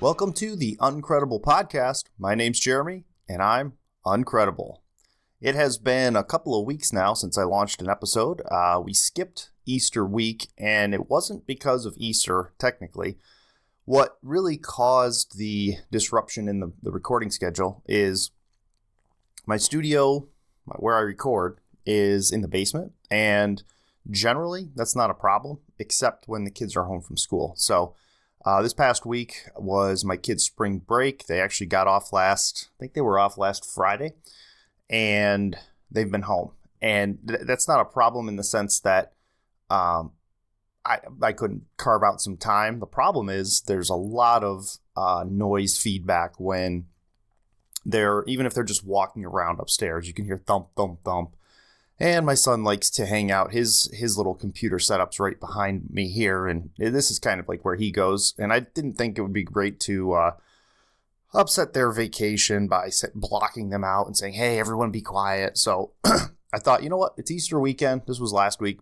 Welcome to the Uncredible Podcast. My name's Jeremy, and I'm Uncredible. It has been a couple of weeks now since I launched an episode. We skipped Easter week, and it wasn't because of Easter, technically. What really caused the disruption in the recording schedule is my studio, where I record, is in the basement, and generally that's not a problem, except when the kids are home from school. So this past week was my kids' spring break. They actually got off I think they were off last Friday, and they've been home. And that's not a problem in the sense that I couldn't carve out some time. The problem is there's a lot of noise feedback when even if they're just walking around upstairs. You can hear thump, thump, thump. And my son likes to hang out. His little computer setup's right behind me here, and this is kind of like where he goes. And I didn't think it would be great to upset their vacation by blocking them out and saying, hey, everyone be quiet. So I thought, you know what? It's Easter weekend. This was last week.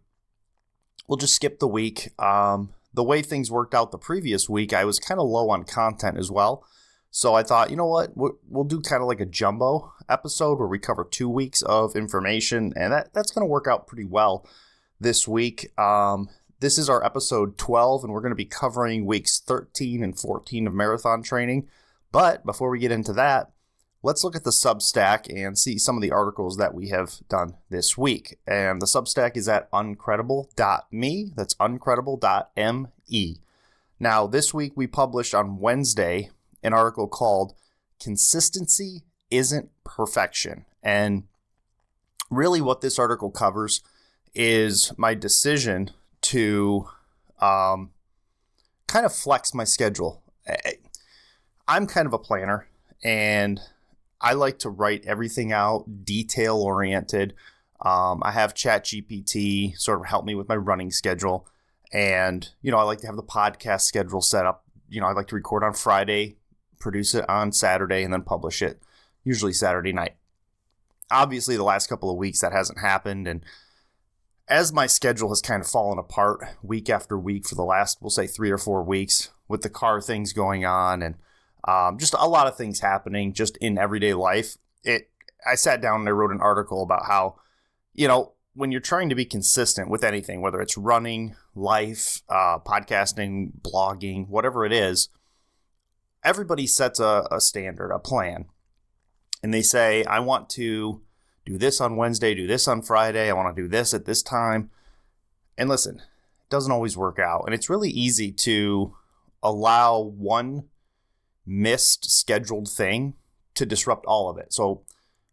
We'll just skip the week. The way things worked out the previous week, I was kind of low on content as well. So I thought, you know what, we'll do kind of like a jumbo episode where we cover 2 weeks of information, and that's going to work out pretty well this week. This is our episode 12, and we're going to be covering weeks 13 and 14 of marathon training. But before we get into that, let's look at the Substack and see some of the articles that we have done this week. And the Substack is at uncredible.me. That's uncredible.me. Now, this week we published on Wednesday an article called Consistency Isn't Perfection. And really what this article covers is my decision to kind of flex my schedule. I'm kind of a planner, and I like to write everything out detail-oriented. I have ChatGPT sort of help me with my running schedule. And, I like to have the podcast schedule set up. I like to record on Friday, produce it on Saturday, and then publish it, usually Saturday night. Obviously, the last couple of weeks that hasn't happened, and as my schedule has kind of fallen apart week after week for the last, we'll say 3 or 4 weeks, with the car things going on and just a lot of things happening just in everyday life, I sat down and I wrote an article about how, when you're trying to be consistent with anything, whether it's running, life, podcasting, blogging, whatever it is, everybody sets a standard, a plan, and they say, I want to do this on Wednesday, do this on Friday, I want to do this at this time. And listen, it doesn't always work out. And it's really easy to allow one missed scheduled thing to disrupt all of it. So,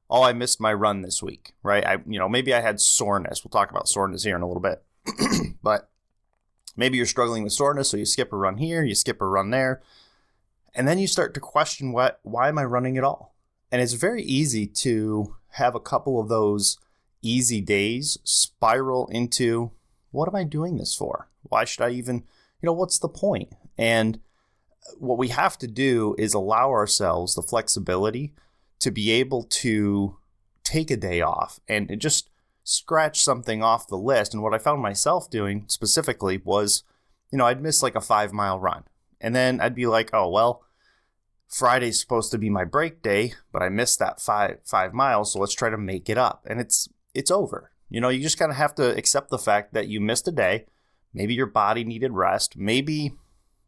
I missed my run this week, right? Maybe I had soreness. We'll talk about soreness here in a little bit. But maybe you're struggling with soreness, so you skip a run here, you skip a run there. And then you start to question, why am I running at all? And it's very easy to have a couple of those easy days spiral into, what am I doing this for? Why should I even, what's the point? And what we have to do is allow ourselves the flexibility to be able to take a day off and just scratch something off the list. And what I found myself doing specifically was, I'd miss like a 5-mile run. And then I'd be like, oh, well, Friday's supposed to be my break day, but I missed that five miles, so let's try to make it up. And it's over. You just kind of have to accept the fact that you missed a day. Maybe your body needed rest. Maybe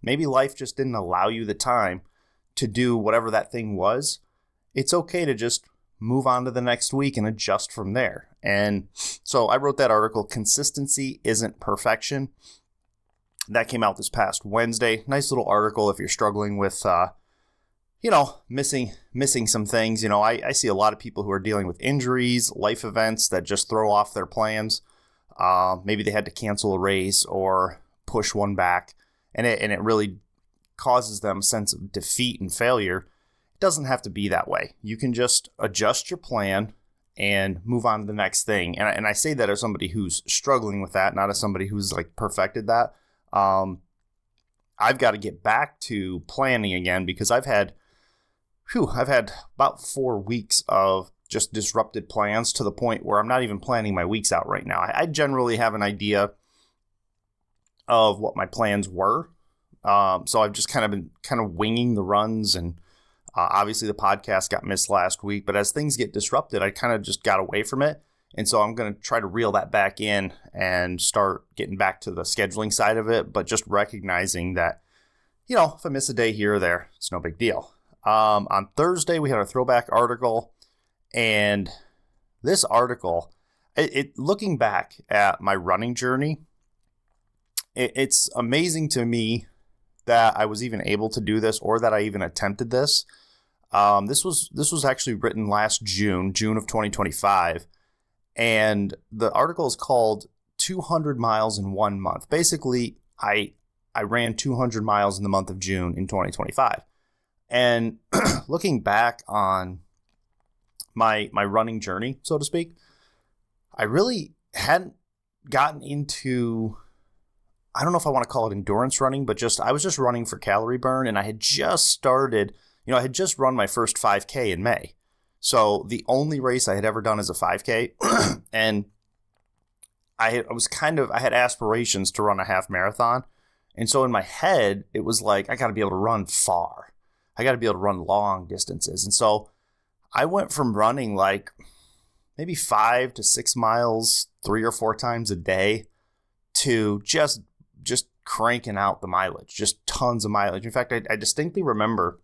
life just didn't allow you the time to do whatever that thing was. It's okay to just move on to the next week and adjust from there. And so I wrote that article, Consistency Isn't Perfection. That came out this past Wednesday. Nice little article if you're struggling with, missing some things. I see a lot of people who are dealing with injuries, life events that just throw off their plans. Maybe they had to cancel a race or push one back, and it really causes them a sense of defeat and failure. It doesn't have to be that way. You can just adjust your plan and move on to the next thing. And I say that as somebody who's struggling with that, not as somebody who's like perfected that. I've got to get back to planning again because I've had about 4 weeks of just disrupted plans to the point where I'm not even planning my weeks out right now. I generally have an idea of what my plans were So I've just kind of been winging the runs, and obviously the podcast got missed last week, but as things get disrupted, I kind of just got away from it. And so I'm going to try to reel that back in and start getting back to the scheduling side of it, but just recognizing that, if I miss a day here or there, it's no big deal. On Thursday, we had a throwback article, and this article, looking back at my running journey, it's amazing to me that I was even able to do this, or that I even attempted this. This was actually written last June of 2025. And the article is called 200 Miles in 1 Month. Basically, I ran 200 miles in the month of June in 2025. And looking back on my running journey, so to speak, I really hadn't gotten into, I don't know if I want to call it endurance running, but I was just running for calorie burn. And I had just started, I had just run my first 5K in May. So the only race I had ever done is a 5K, and I had aspirations to run a half marathon. And so in my head, it was like, I got to be able to run far. I got to be able to run long distances. And so I went from running like maybe 5 to 6 miles 3 or 4 times a day to just cranking out the mileage, just tons of mileage. In fact, I distinctly remember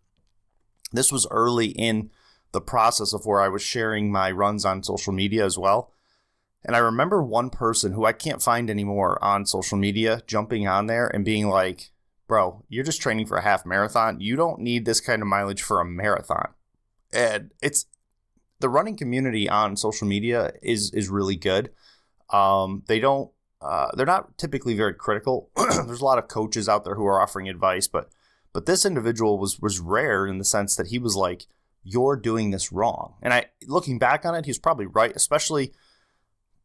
this was early in the process of where I was sharing my runs on social media as well. And I remember one person who I can't find anymore on social media jumping on there and being like, bro, you're just training for a half marathon. You don't need this kind of mileage for a marathon. And the running community on social media is really good. They're not typically very critical. There's a lot of coaches out there who are offering advice, but this individual was rare in the sense that he was like, you're doing this wrong. And looking back on it, he was probably right, especially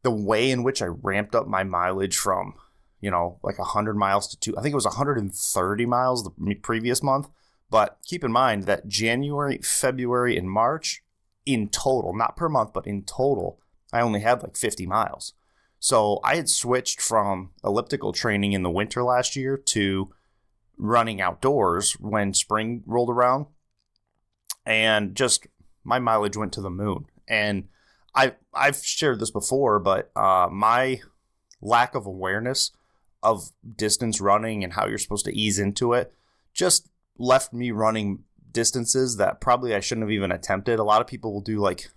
the way in which I ramped up my mileage from, like 100 miles to I think it was 130 miles the previous month. But keep in mind that January, February, and March in total, not per month, but in total, I only had like 50 miles. So I had switched from elliptical training in the winter last year to running outdoors when spring rolled around. And just my mileage went to the moon. And I've shared this before, but my lack of awareness of distance running and how you're supposed to ease into it just left me running distances that probably I shouldn't have even attempted. A lot of people will do like,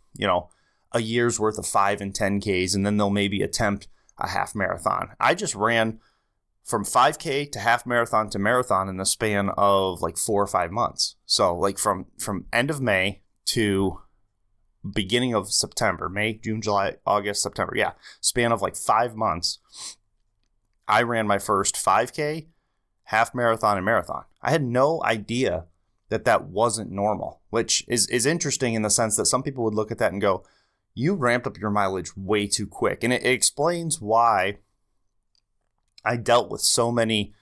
a year's worth of 5 and 10Ks, and then they'll maybe attempt a half marathon. I just ran from 5K to half marathon to marathon in the span of like 4 or 5 months. So like from end of May to beginning of September, May, June, July, August, September. Yeah. Span of like 5 months. I ran my first 5K, half marathon, and marathon. I had no idea that wasn't normal, which is interesting in the sense that some people would look at that and go, you ramped up your mileage way too quick. And it explains why I dealt with so many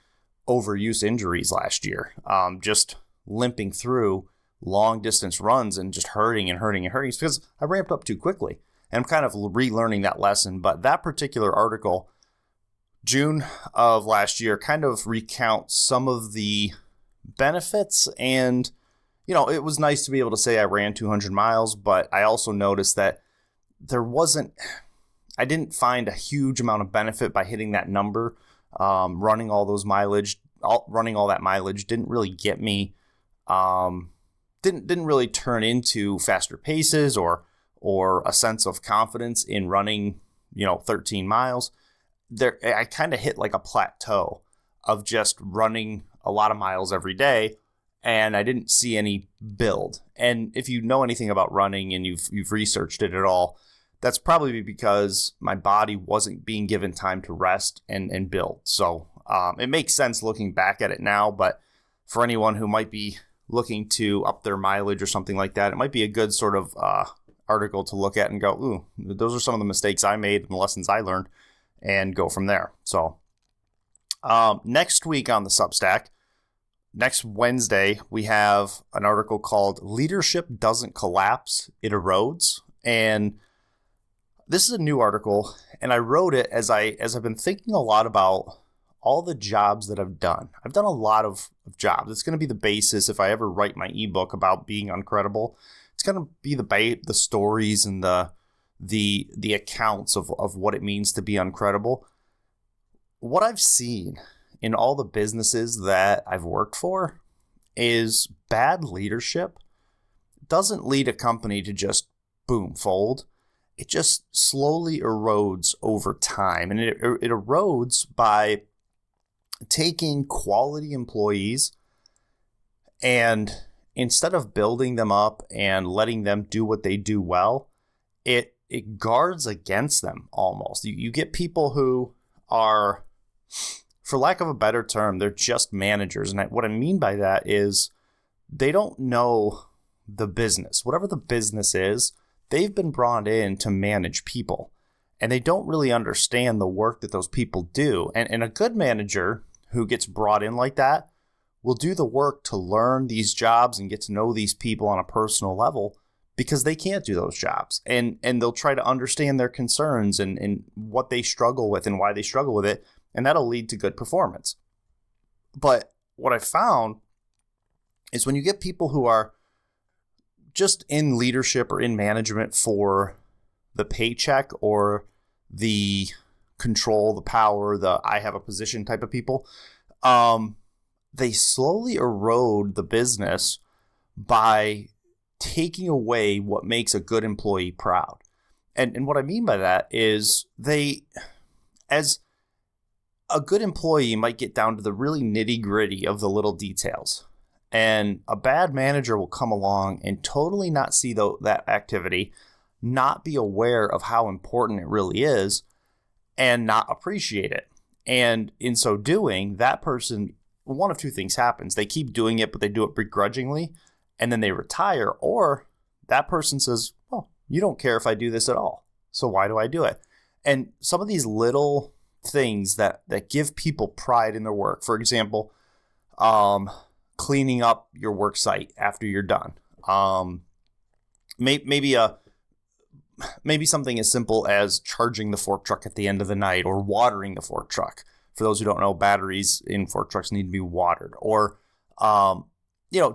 overuse injuries last year, just limping through long distance runs and just hurting. It's because I ramped up too quickly. And I'm kind of relearning that lesson. But that particular article, June of last year, kind of recounts some of the benefits. And, it was nice to be able to say I ran 200 miles, but I also noticed that I didn't find a huge amount of benefit by hitting that number. Running all that mileage didn't really get me, didn't really turn into faster paces or a sense of confidence in running, 13 miles. I kind of hit like a plateau of just running a lot of miles every day, and I didn't see any build. And if you know anything about running and you've researched it at all, that's probably because my body wasn't being given time to rest and build. So it makes sense looking back at it now, but for anyone who might be looking to up their mileage or something like that, it might be a good sort of article to look at and go, ooh, those are some of the mistakes I made and the lessons I learned, and go from there. So next week on the Substack, next Wednesday, we have an article called Leadership Doesn't Collapse, It Erodes. And this is a new article, and I wrote it as I've been thinking a lot about all the jobs that I've done a lot of jobs. It's going to be the basis if I ever write my ebook about being uncredible. It's going to be the stories and the accounts of what it means to be uncredible. What I've seen in all the businesses that I've worked for is bad leadership doesn't lead a company to just boom, fold. It just slowly erodes over time. And it erodes by taking quality employees and instead of building them up and letting them do what they do well, it guards against them almost. You get people who are, for lack of a better term, they're just managers. And what I mean by that is they don't know the business. Whatever the business is, they've been brought in to manage people. And they don't really understand the work that those people do. And a good manager who gets brought in like that will do the work to learn these jobs and get to know these people on a personal level because they can't do those jobs. And they'll try to understand their concerns and what they struggle with and why they struggle with it. And that'll lead to good performance. But what I found is when you get people who are just in leadership or in management for the paycheck or the control, the power, the I have a position type of people, they slowly erode the business by taking away what makes a good employee proud. And what I mean by that is as a good employee might get down to the really nitty gritty of the little details. And a bad manager will come along and totally not see that activity, not be aware of how important it really is, and not appreciate it. And in so doing, that person, one of two things happens. They keep doing it, but they do it begrudgingly, and then they retire. Or that person says, oh, you don't care if I do this at all, so why do I do it? And some of these little things that give people pride in their work, for example, cleaning up your work site after you're done. Maybe something as simple as charging the fork truck at the end of the night or watering the fork truck. For those who don't know, batteries in fork trucks need to be watered. Or,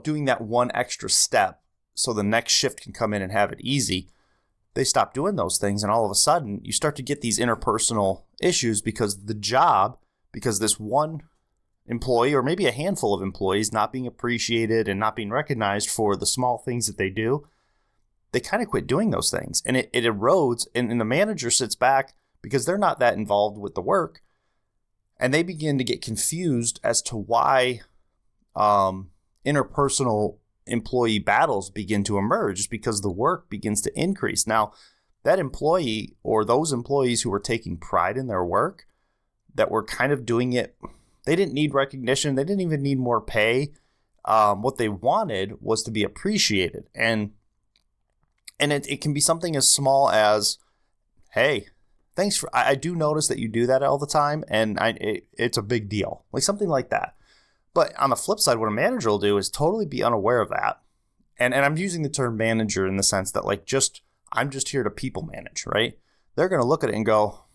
doing that one extra step so the next shift can come in and have it easy. They stop doing those things, and all of a sudden you start to get these interpersonal issues because this one employee or maybe a handful of employees not being appreciated and not being recognized for the small things that they do, they kind of quit doing those things. And it erodes, and the manager sits back because they're not that involved with the work, and they begin to get confused as to why interpersonal employee battles begin to emerge, just because the work begins to increase. Now, that employee or those employees who were taking pride in their work, that were kind of doing it, they didn't need recognition. They didn't even need more pay. What they wanted was to be appreciated. And it can be something as small as, hey, thanks for, I do notice that you do that all the time, and it's a big deal. Like something like that. But on the flip side, what a manager will do is totally be unaware of that. And I'm using the term manager in the sense that I'm just here to people manage, right? They're going to look at it and go,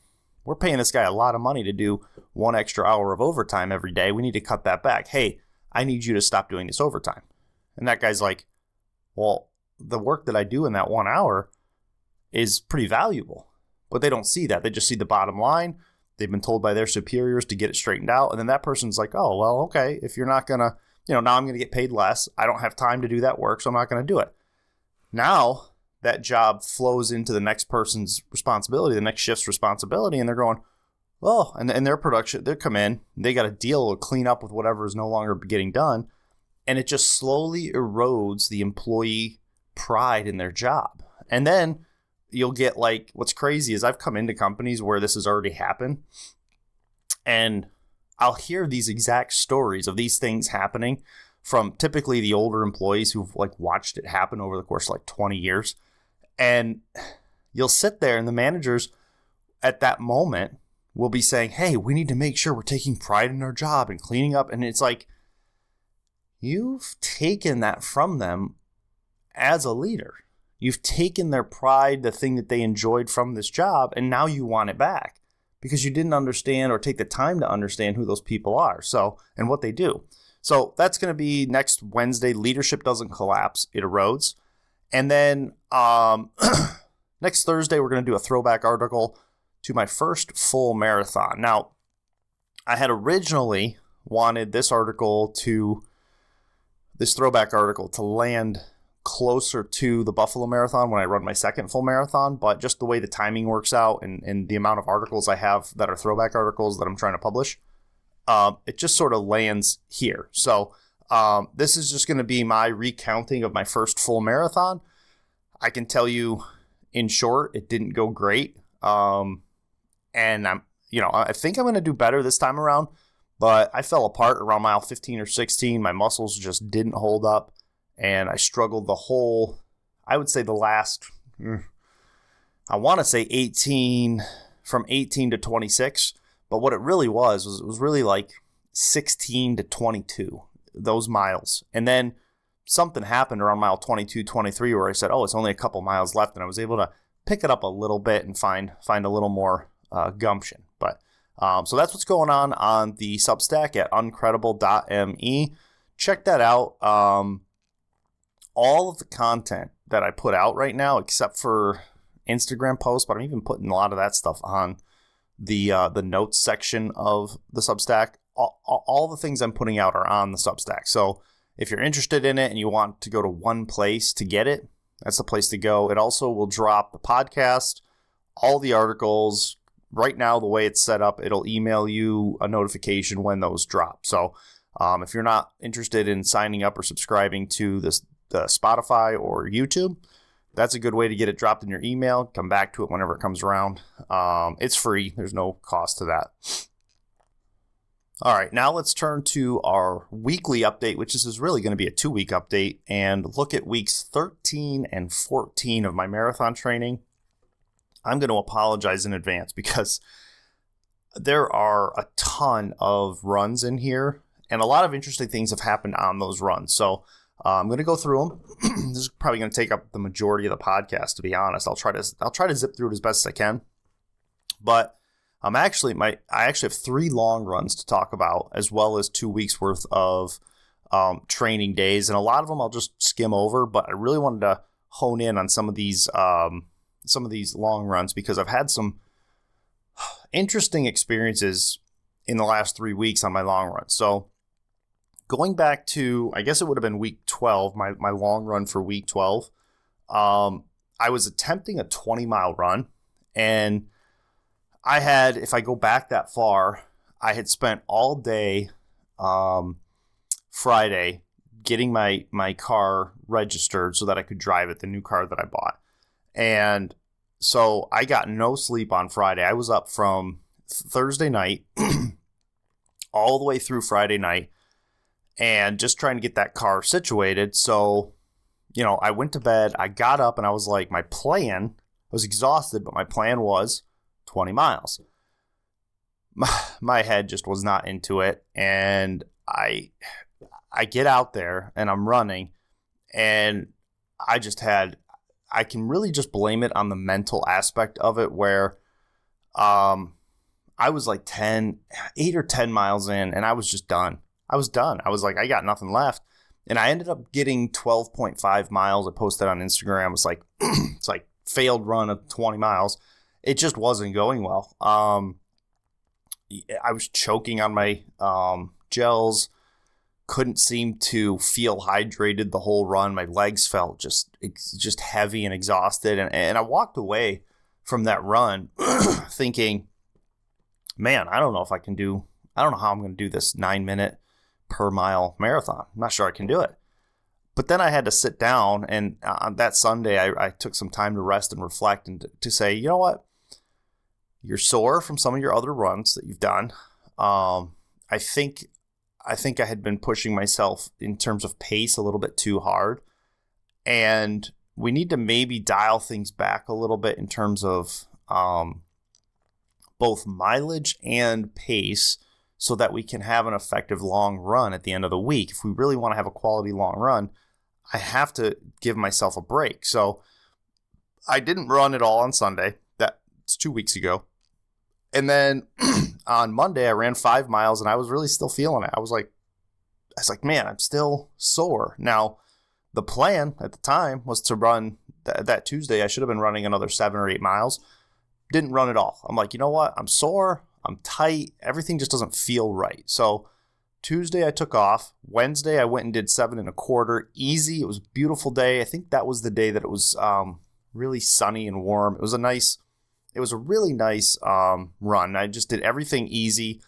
we're paying this guy a lot of money to do 1 extra hour of overtime every day. We need to cut that back. Hey, I need you to stop doing this overtime. And that guy's like, well, the work that I do in that 1 hour is pretty valuable. But they don't see that. They just see the bottom line. They've been told by their superiors to get it straightened out. And then that person's like, oh, well, okay, if you're not going to, now I'm going to get paid less. I don't have time to do that work, so I'm not going to do it. Now that job flows into the next person's responsibility, the next shift's responsibility, and they're going, well, and their production, they come in, they got to deal or clean up with whatever is no longer getting done. And it just slowly erodes the employee pride in their job. And then you'll get what's crazy is I've come into companies where this has already happened, and I'll hear these exact stories of these things happening from typically the older employees who've watched it happen over the course of 20 years. And you'll sit there and the managers at that moment will be saying, hey, we need to make sure we're taking pride in our job and cleaning up. And it's like, you've taken that from them as a leader. You've taken their pride, the thing that they enjoyed from this job, and now you want it back because you didn't understand or take the time to understand who those people are, so, and what they do. So that's going to be next Wednesday. Leadership doesn't collapse, it erodes. And then next Thursday, we're going to do a throwback article to my first full marathon. Now, I had originally wanted this throwback article to land closer to the Buffalo Marathon when I run my second full marathon, but just the way the timing works out and the amount of articles I have that are throwback articles that I'm trying to publish, it just sort of lands here. So this is just going to be my recounting of my first full marathon. I can tell you in short, it didn't go great. And I think I'm going to do better this time around, but I fell apart around mile 15 or 16. My muscles just didn't hold up, and I struggled I would say the last, I want to say 18 to 26, but what it really was really like 16 to 22, those miles. And then something happened around mile 22, 23 where I said, it's only a couple miles left, and I was able to pick it up a little bit and find a little more gumption. But so that's what's going on the Substack at uncredible.me. Check that out. All of the content that I put out right now, except for Instagram posts, but I'm even putting a lot of that stuff on the notes section of the Substack. All the things I'm putting out are on the Substack. So if you're interested in it and you want to go to one place to get it, that's the place to go. It also will drop the podcast, all the articles. Right now, the way it's set up, it'll email you a notification when those drop. So if you're not interested in signing up or subscribing to the Spotify or YouTube, that's a good way to get it dropped in your email. Come back to it whenever it comes around. It's free. There's no cost to that. All right, now let's turn to our weekly update, which is really going to be a 2-week update, and look at weeks 13 and 14 of my marathon training. I'm going to apologize in advance because there are a ton of runs in here, and a lot of interesting things have happened on those runs. So I'm going to go through them. This is probably going to take up the majority of the podcast, to be honest. I'll try to zip through it as best as I can. But I actually have 3 long runs to talk about, as well as 2 weeks worth of training days, and a lot of them I'll just skim over. But I really wanted to hone in on some of these long runs because I've had some interesting experiences in the last 3 weeks on my long run. So going back to, I guess it would have been week 12, my long run for week 12, I was attempting a 20-mile run, and I had, if I go back that far, I had spent all day Friday getting my car registered so that I could drive it, the new car that I bought. And so I got no sleep on Friday. I was up from Thursday night all the way through Friday night and just trying to get that car situated. So, I went to bed, I got up, and I was like, I was exhausted, but my plan was 20 miles. My head just was not into it. And I get out there and I'm running, and I can really just blame it on the mental aspect of it, where I was like 8 or 10 miles in, and I was just done. I was done. I was like, I got nothing left. And I ended up getting 12.5 miles. I posted on Instagram. It's like failed run of 20 miles. It just wasn't going well. I was choking on my gels, couldn't seem to feel hydrated the whole run. My legs felt just heavy and exhausted. And I walked away from that run thinking, man, I don't know how I'm going to do this 9-minute per mile marathon. I'm not sure I can do it. But then I had to sit down, and on that Sunday, I took some time to rest and reflect and to say, you know what? You're sore from some of your other runs that you've done. I think I had been pushing myself in terms of pace a little bit too hard. And we need to maybe dial things back a little bit in terms of both mileage and pace so that we can have an effective long run at the end of the week. If we really want to have a quality long run, I have to give myself a break. So I didn't run at all on Sunday. That's 2 weeks ago. And then on Monday, I ran 5 miles and I was really still feeling it. I was like, man, I'm still sore. Now, the plan at the time was to run that Tuesday. I should have been running another 7 or 8 miles. Didn't run at all. I'm like, you know what? I'm sore. I'm tight. Everything just doesn't feel right. So Tuesday I took off. Wednesday I went and did 7.25. Easy. It was a beautiful day. I think that was the day that it was really sunny and warm. It was a really nice run. I just did everything easy.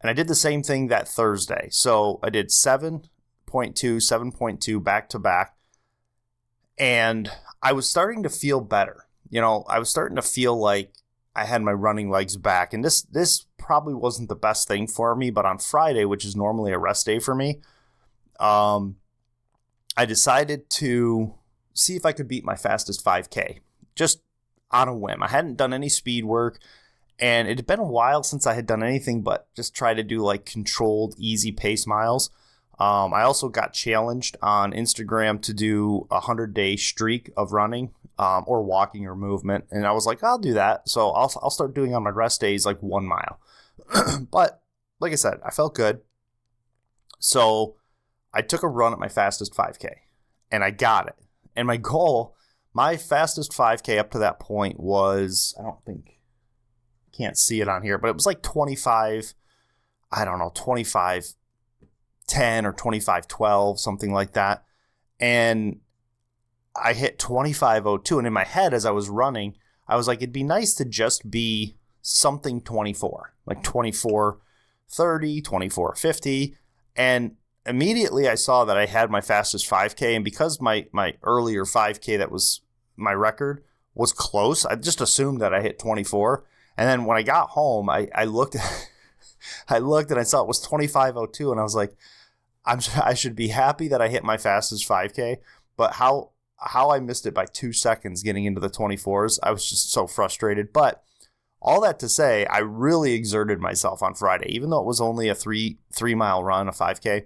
And I did the same thing that Thursday. So I did 7.2, 7.2 back to back. And I was starting to feel better. I was starting to feel like I had my running legs back. And this probably wasn't the best thing for me. But on Friday, which is normally a rest day for me, I decided to see if I could beat my fastest 5K. Just on a whim. I hadn't done any speed work. And it had been a while since I had done anything but just try to do like controlled, easy pace miles. I also got challenged on Instagram to do a 100-day streak of running or walking or movement. And I was like, I'll do that. So I'll start doing on my rest days like 1 mile. But like I said, I felt good. So I took a run at my fastest 5K and I got it. And my fastest 5K up to that point was, can't see it on here, but it was like 25, 25:10 or 25:12, something like that. And I hit 25:02. And in my head, as I was running, I was like, it'd be nice to just be something 24, like 24:30, 24:50. And immediately I saw that I had my fastest 5K. And because my earlier 5K that was my record was close, I just assumed that I hit 24. And then when I got home, I looked and I saw it was 25:02, and I was like, I should be happy that I hit my fastest 5K, but how I missed it by 2 seconds getting into the 24s, I was just so frustrated. But all that to say, I really exerted myself on Friday, even though it was only a 3-mile run, a 5K.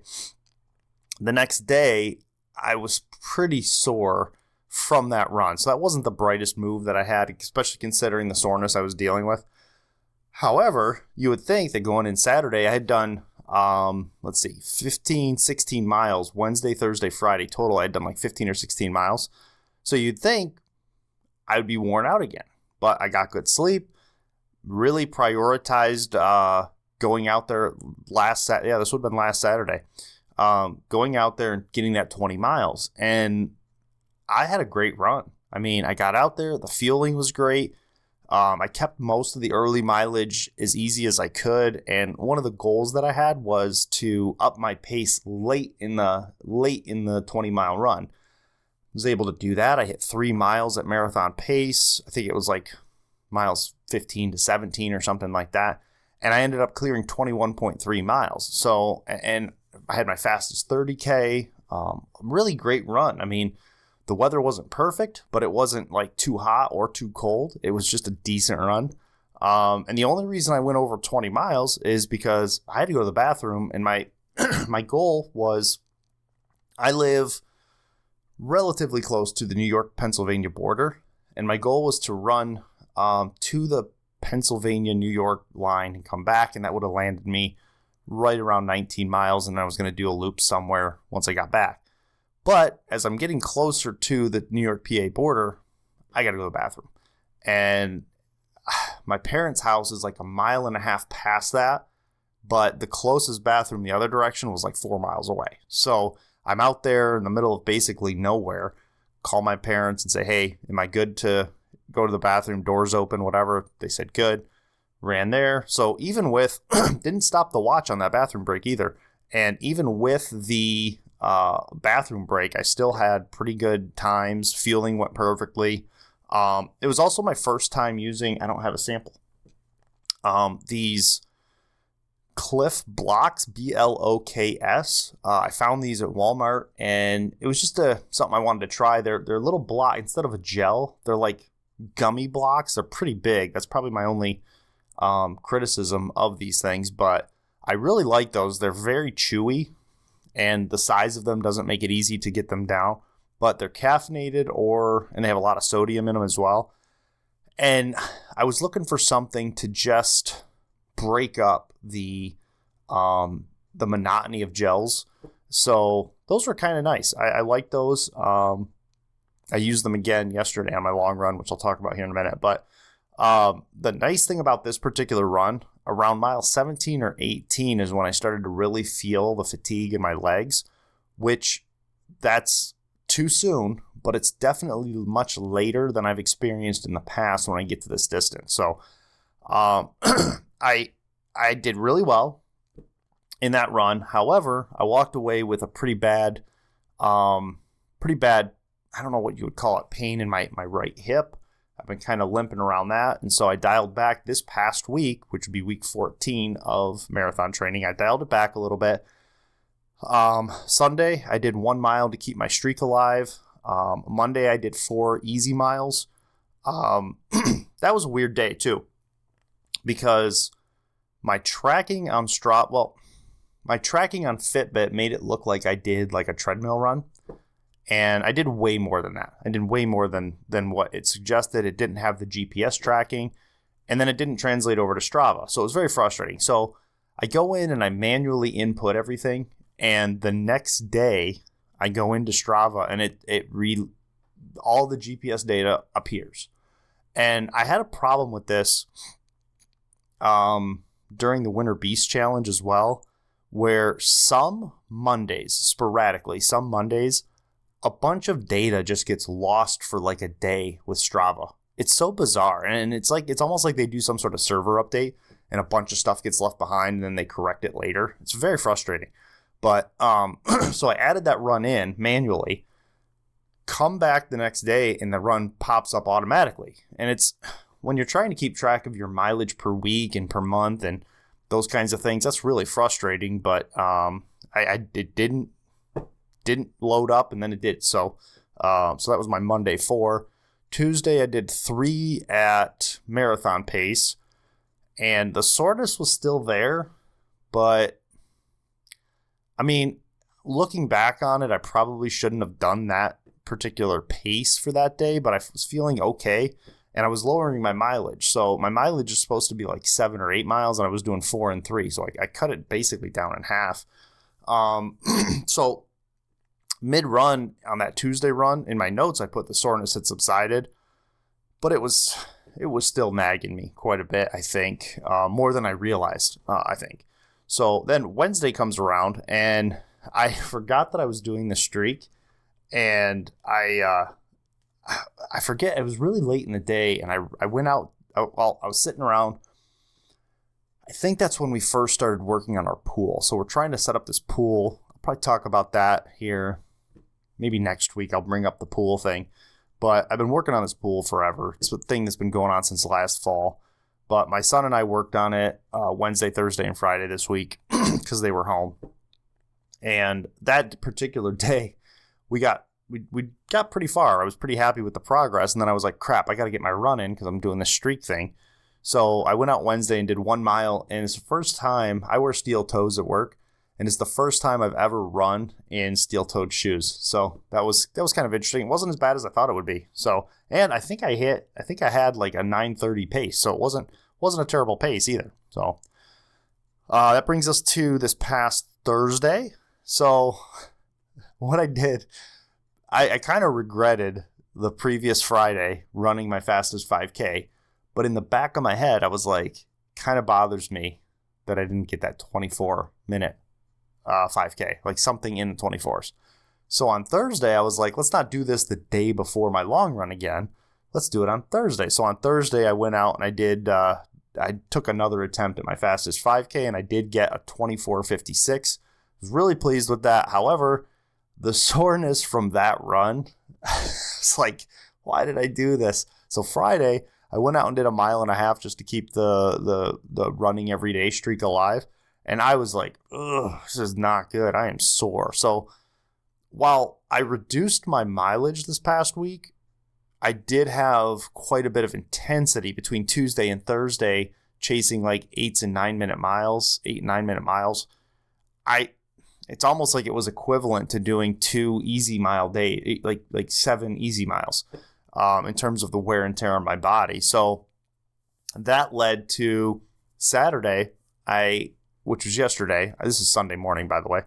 The next day, I was pretty sore from that run. So that wasn't the brightest move that I had, especially considering the soreness I was dealing with. However, you would think that going in Saturday, I had done, 15, 16 miles, Wednesday, Thursday, Friday. Total, I had done like 15 or 16 miles. So you'd think I would be worn out again. But I got good sleep, really prioritized going out there this would have been last Saturday. Going out there and getting that 20 miles. And I had a great run. I mean, I got out there. The fueling was great. I kept most of the early mileage as easy as I could. And one of the goals that I had was to up my pace late in the 20-mile run. I was able to do that. I hit 3 miles at marathon pace. I think it was like miles 15 to 17 or something like that. And I ended up clearing 21.3 miles. So, and I had my fastest 30K. Really great run. I mean, the weather wasn't perfect, but it wasn't like too hot or too cold. It was just a decent run. And the only reason I went over 20 miles is because I had to go to the bathroom. And my my goal was, I live relatively close to the New York-Pennsylvania border. And my goal was to run to the Pennsylvania-New York line and come back. And that would have landed me right around 19 miles. And I was going to do a loop somewhere once I got back. But as I'm getting closer to the New York PA border, I got to go to the bathroom. And my parents' house is like 1.5 miles past that. But the closest bathroom the other direction was like 4 miles away. So I'm out there in the middle of basically nowhere. Call my parents and say, hey, am I good to go to the bathroom? Doors open, whatever. They said good. Ran there. So even with, didn't stop the watch on that bathroom break either. And even with the bathroom break, I still had pretty good times. Fueling went perfectly. It was also my first time using, I don't have a sample, these Cliff Blocks, Bloks. I found these at Walmart, and it was just something I wanted to try. They're a little block. Instead of a gel, they're like gummy blocks. They're pretty big. That's probably my only criticism of these things, but I really like those. They're very chewy, and the size of them doesn't make it easy to get them down, but they're caffeinated and they have a lot of sodium in them as well. And I was looking for something to just break up the monotony of gels. So those were kind of nice. I like those. I used them again yesterday on my long run, which I'll talk about here in a minute. But the nice thing about this particular run, around mile 17 or 18 is when I started to really feel the fatigue in my legs, which that's too soon, but it's definitely much later than I've experienced in the past when I get to this distance. So I did really well in that run. However, I walked away with a pretty bad, I don't know what you would call it, pain in my right hip. I've been kind of limping around that. And so I dialed back this past week, which would be week 14 of marathon training. I dialed it back a little bit. Sunday, I did 1 mile to keep my streak alive. Monday, I did 4 easy miles. That was a weird day too, because my tracking on my tracking on Fitbit made it look like I did like a treadmill run. And I did way more than that. I did way more than what it suggested. It didn't have the GPS tracking, and then it didn't translate over to Strava. So it was very frustrating. So I go in and I manually input everything, and the next day I go into Strava and all the GPS data appears. And I had a problem with this during the Winter Beast Challenge as well, where some Mondays, a bunch of data just gets lost for like a day with Strava. It's so bizarre. And it's almost like they do some sort of server update and a bunch of stuff gets left behind and then they correct it later. It's very frustrating. But so I added that run in manually, come back the next day and the run pops up automatically. And it's when you're trying to keep track of your mileage per week and per month and those kinds of things, that's really frustrating. But it didn't load up, and then it did. So that was my Monday 4. Tuesday, I did 3 at marathon pace, and the soreness was still there. But I mean, looking back on it, I probably shouldn't have done that particular pace for that day, but I was feeling okay, and I was lowering my mileage. So my mileage is supposed to be like 7 or 8 miles, and I was doing 4 and 3. So I cut it basically down in half. So mid-run on that Tuesday run, in my notes, I put the soreness had subsided, but it was still nagging me quite a bit, I think, more than I realized, I think. So then Wednesday comes around, and I forgot that I was doing the streak, and I forget, it was really late in the day, and I went out, I was sitting around. I think that's when we first started working on our pool. So we're trying to set up this pool. I'll probably talk about that here. Maybe next week I'll bring up the pool thing. But I've been working on this pool forever. It's a thing that's been going on since last fall. But my son and I worked on it Wednesday, Thursday, and Friday this week because they were home. And that particular day, we got pretty far. I was pretty happy with the progress. And then I was like, crap, I got to get my run in because I'm doing this streak thing. So I went out Wednesday and did 1 mile. And it's the first time I wear steel toes at work. And it's the first time I've ever run in steel-toed shoes. So that was kind of interesting. It wasn't as bad as I thought it would be. So, and I think I had like a 9:30 pace. So it wasn't a terrible pace either. So that brings us to this past Thursday. So what I did, I kind of regretted the previous Friday running my fastest 5K. But in the back of my head, I was like, kind of bothers me that I didn't get that 24-minute 5K, like something in the 24s. So on Thursday, I was like, let's not do this the day before my long run again. Let's do it on Thursday. So on Thursday, I went out and I took another attempt at my fastest 5K, and I did get a 24:56. I was really pleased with that. However, the soreness from that run, it's like, why did I do this? So Friday, I went out and did 1.5 miles just to keep the running every day streak alive. And I was like, ugh, this is not good. I am sore. So while I reduced my mileage this past week, I did have quite a bit of intensity between Tuesday and Thursday, chasing like 8 and 9 minute miles. It's almost like it was equivalent to doing 2 easy mile days, like 7 easy miles. in terms of the wear and tear on my body. So that led to Saturday, which was yesterday. This is Sunday morning, by the way.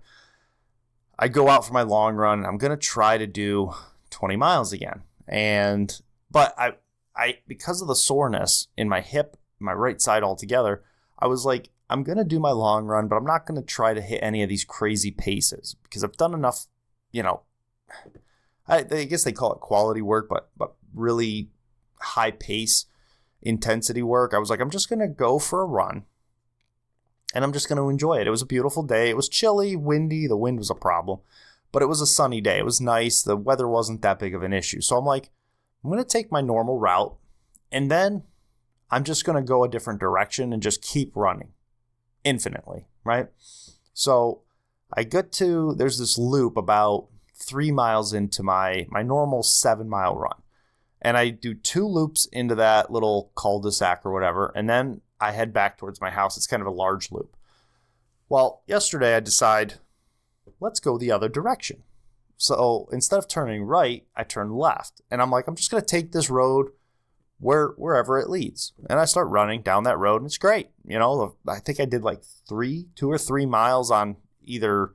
I go out for my long run. I'm going to try to do 20 miles again. But I because of the soreness in my hip, my right side altogether, I was like, I'm going to do my long run, but I'm not going to try to hit any of these crazy paces because I've done enough, I guess they call it quality work, but really high pace intensity work. I was like, I'm just going to go for a run and I'm just going to enjoy it. It was a beautiful day. It was chilly, windy. The wind was a problem, but it was a sunny day. It was nice. The weather wasn't that big of an issue. So I'm like, I'm going to take my normal route and then I'm just going to go a different direction and just keep running infinitely, right? So there's this loop about 3 miles into my normal 7-mile run. And I do 2 loops into that little cul-de-sac or whatever. And then I head back towards my house. It's kind of a large loop. Well, yesterday I decide, let's go the other direction. So instead of turning right, I turn left. And I'm like, I'm just going to take this road wherever it leads. And I start running down that road and it's great. I think I did like 2 or 3 miles on either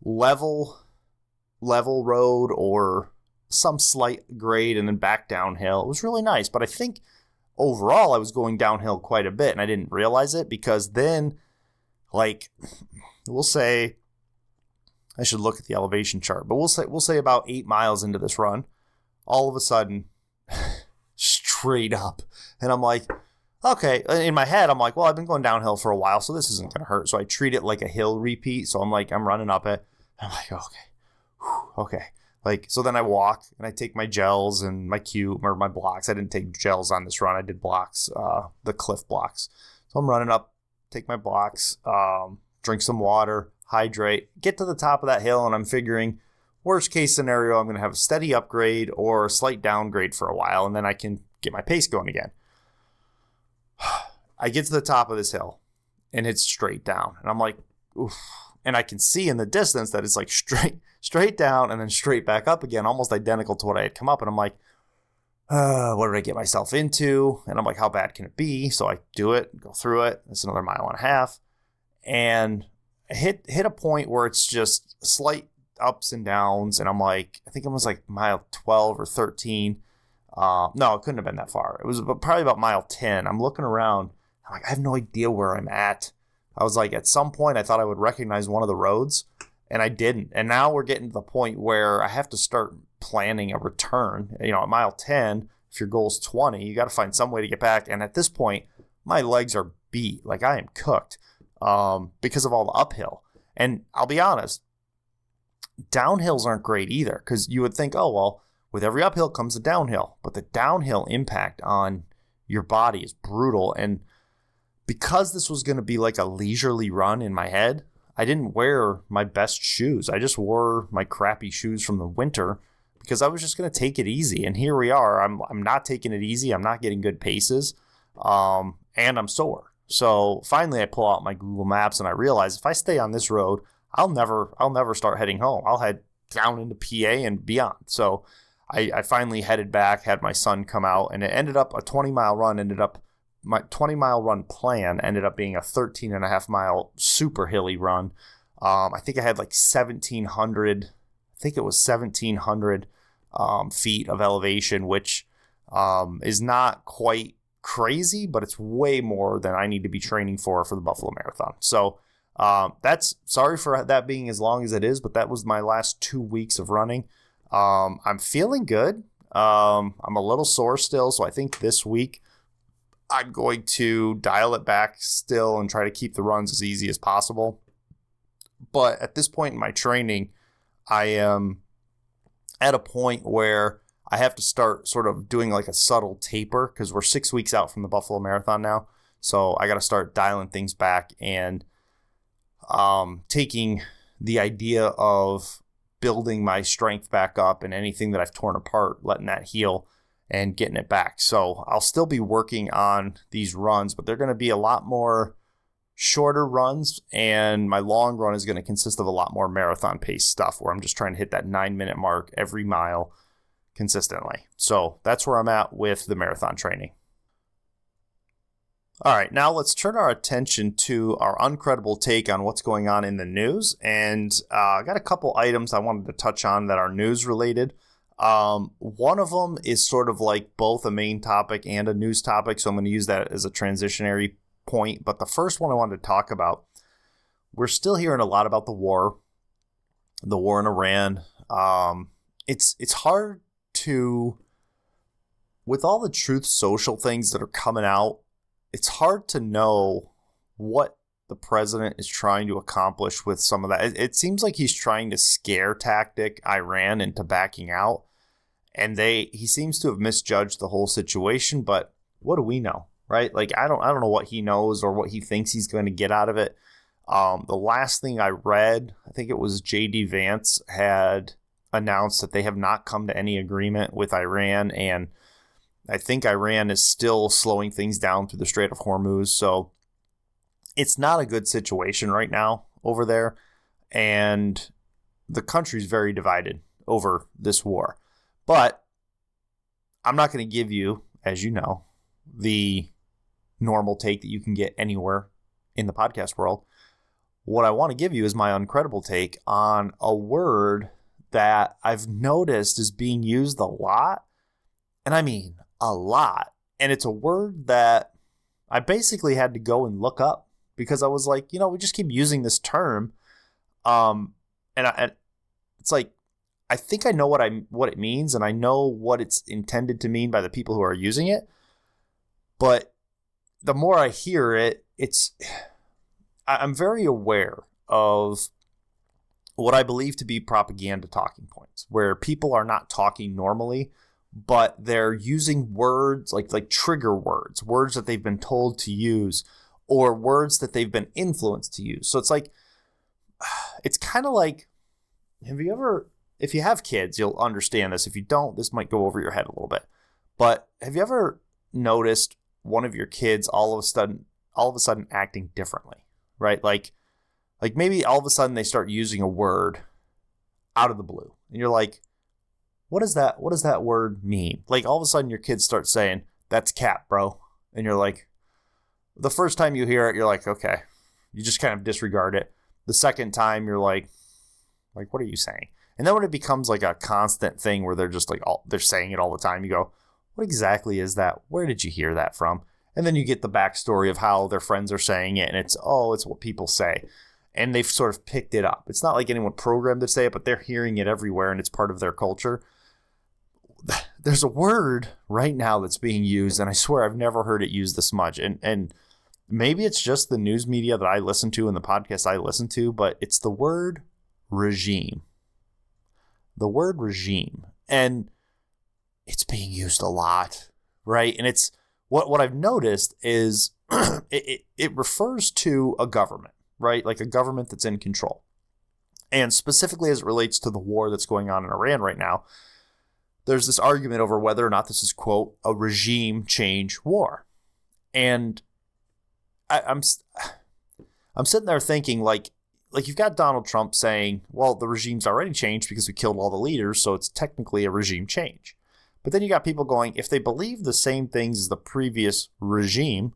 level road or some slight grade and then back downhill. It was really nice. But I think overall I was going downhill quite a bit and I didn't realize it because then we'll say, I should look at the elevation chart, but we'll say about 8 miles into this run, all of a sudden straight up. And I'm like, okay. In my head, I'm like, well, I've been going downhill for a while, so this isn't going to hurt. So I treat it like a hill repeat. So I'm like, I'm running up it. I'm like, okay. So then I walk and I take my gels and my cube or my blocks. I didn't take gels on this run. I did blocks, the Cliff blocks. So I'm running up, take my blocks, drink some water, hydrate, get to the top of that hill. And I'm figuring worst case scenario, I'm going to have a steady upgrade or a slight downgrade for a while. And then I can get my pace going again. I get to the top of this hill and it's straight down. And I'm like, oof. And I can see in the distance that it's like straight down and then straight back up again, almost identical to what I had come up. And I'm like, what did I get myself into? And I'm like, how bad can it be? So I do it, go through it. It's another 1.5 miles. And I hit a point where it's just slight ups and downs. And I'm like, I think it was like mile 12 or 13. No, it couldn't have been that far. It was probably about mile 10. I'm looking around. I'm like, I have no idea where I'm at. I was like, at some point, I thought I would recognize one of the roads, and I didn't. And now we're getting to the point where I have to start planning a return. At mile 10, if your goal is 20, you got to find some way to get back. And at this point, my legs are beat. Like, I am cooked because of all the uphill. And I'll be honest, downhills aren't great either because you would think, oh, well, with every uphill comes a downhill. But the downhill impact on your body is brutal. And because this was going to be like a leisurely run in my head, I didn't wear my best shoes. I just wore my crappy shoes from the winter because I was just going to take it easy. And here we are. I'm not taking it easy. I'm not getting good paces. And I'm sore. So finally I pull out my Google Maps and I realize if I stay on this road, I'll never start heading home. I'll head down into PA and beyond. So I finally headed back, had my son come out, and it ended up a 20-mile run my 20-mile run plan ended up being a 13.5-mile super hilly run. I think I had like 1,700 feet of elevation, which is not quite crazy, but it's way more than I need to be training for the Buffalo Marathon. So that's sorry for that being as long as it is, but that was my last 2 weeks of running. I'm feeling good. I'm a little sore still, so I think this week I'm going to dial it back still and try to keep the runs as easy as possible. But at this point in my training, I am at a point where I have to start sort of doing like a subtle taper because we're 6 weeks out from the Buffalo Marathon now. So I got to start dialing things back and taking the idea of building my strength back up and anything that I've torn apart, letting that heal and getting it back. So I'll still be working on these runs, but they're going to be a lot more shorter runs, and my long run is going to consist of a lot more marathon pace stuff where I'm just trying to hit that 9-minute mark every mile, consistently. So that's where I'm at with the marathon training. All right, now let's turn our attention to our Uncredible take on what's going on in the news. And I got a couple items I wanted to touch on that are news related. One of them is sort of like both a main topic and a news topic, so I'm going to use that as a transitionary point. But the first one I wanted to talk about, we're still hearing a lot about the war in Iran. It's hard to, with all the Truth Social things that are coming out, it's hard to know what the president is trying to accomplish with some of that. It seems like he's trying to scare tactic Iran into backing out, and he seems to have misjudged the whole situation. But what do we know, right? Like I don't know what he knows or what he thinks he's going to get out of it. The last thing I read, I think it was J.D. Vance had announced that they have not come to any agreement with Iran, and I think Iran is still slowing things down through the Strait of Hormuz. So it's not a good situation right now over there. And the country's very divided over this war. But I'm not going to give you, as you know, the normal take that you can get anywhere in the podcast world. What I want to give you is my Uncredible take on a word that I've noticed is being used a lot. And I mean, a lot. And it's a word that I basically had to go and look up because I was like, we just keep using this term. And it's like, I think I know what it means, and I know what it's intended to mean by the people who are using it. But the more I hear it, I'm very aware of what I believe to be propaganda talking points, where people are not talking normally, but they're using words like trigger words that they've been told to use, or words that they've been influenced to use. So it's kind of like, if you have kids, you'll understand this. If you don't, this might go over your head a little bit. But have you ever noticed one of your kids all of a sudden acting differently, right? Like maybe all of a sudden they start using a word out of the blue, and you're like, what does that word mean? Like all of a sudden your kids start saying, "That's cat, bro." And you're like, the first time you hear it, you're like, okay. You just kind of disregard it. The second time you're like, what are you saying? And then when it becomes like a constant thing where they're just like, they're saying it all the time, you go, what exactly is that? Where did you hear that from? And then you get the backstory of how their friends are saying it, and it's what people say. And they've sort of picked it up. It's not like anyone programmed to say it, but they're hearing it everywhere, and it's part of their culture. There's a word right now that's being used, and I swear I've never heard it used this much. And maybe it's just the news media that I listen to and the podcast I listen to, but it's the word regime. The word regime. And it's being used a lot, right? And it's what I've noticed is it refers to a government, right? Like a government that's in control. And specifically as it relates to the war that's going on in Iran right now, there's this argument over whether or not this is, quote, a regime change war. And I'm sitting there thinking, like you've got Donald Trump saying, well, the regime's already changed because we killed all the leaders, so it's technically a regime change. But then you got people going, if they believe the same things as the previous regime,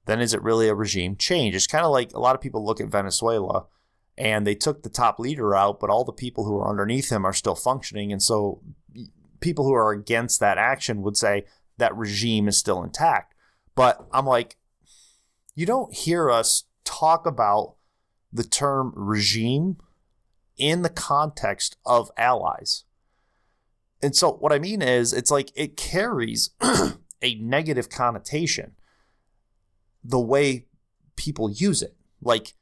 then is it really a regime change? It's kind of like a lot of people look at Venezuela and they took the top leader out, but all the people who are underneath him are still functioning. And so people who are against that action would say that regime is still intact. But I'm like, you don't hear us talk about the term regime in the context of allies. And so what I mean is, it's like it carries a negative connotation the way people use it. Like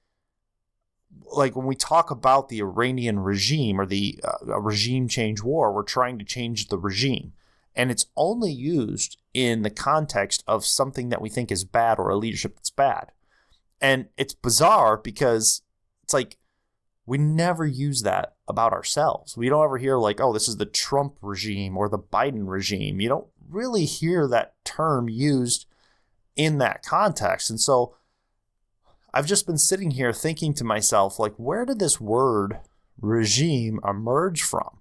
when we talk about the Iranian regime or the regime change war, we're trying to change the regime. And it's only used in the context of something that we think is bad or a leadership that's bad. And it's bizarre because it's like we never use that about ourselves. We don't ever hear like, oh, this is the Trump regime or the Biden regime. You don't really hear that term used in that context. And so I've just been sitting here thinking to myself, like, where did this word regime emerge from?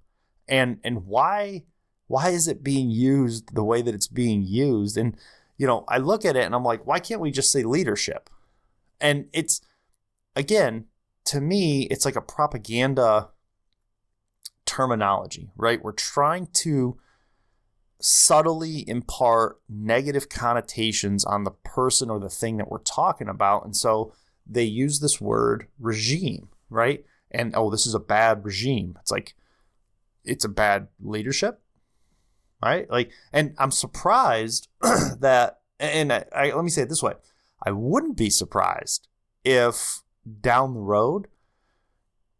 And why why is it being used the way that it's being used? And, I look at it and I'm like, why can't we just say leadership? And it's, again, to me, it's like a propaganda terminology, right? We're trying to subtly impart negative connotations on the person or the thing that we're talking about. And so they use this word regime, right? And, this is a bad regime. It's like, it's a bad leadership, right? Like, and I'm surprised that, and let me say it this way. I wouldn't be surprised if down the road,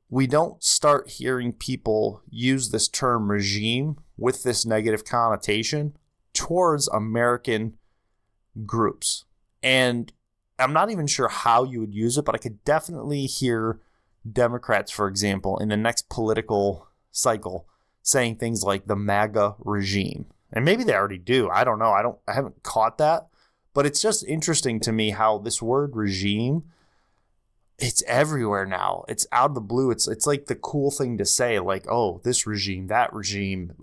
we don't start hearing people use this term regime with this negative connotation towards American groups. And I'm not even sure how you would use it, but I could definitely hear Democrats, for example, in the next political cycle saying things like the MAGA regime. And maybe they already do. I don't know. I haven't caught that. But it's just interesting to me how this word regime, it's everywhere now. It's out of the blue. It's like the cool thing to say, like, oh, this regime, that regime,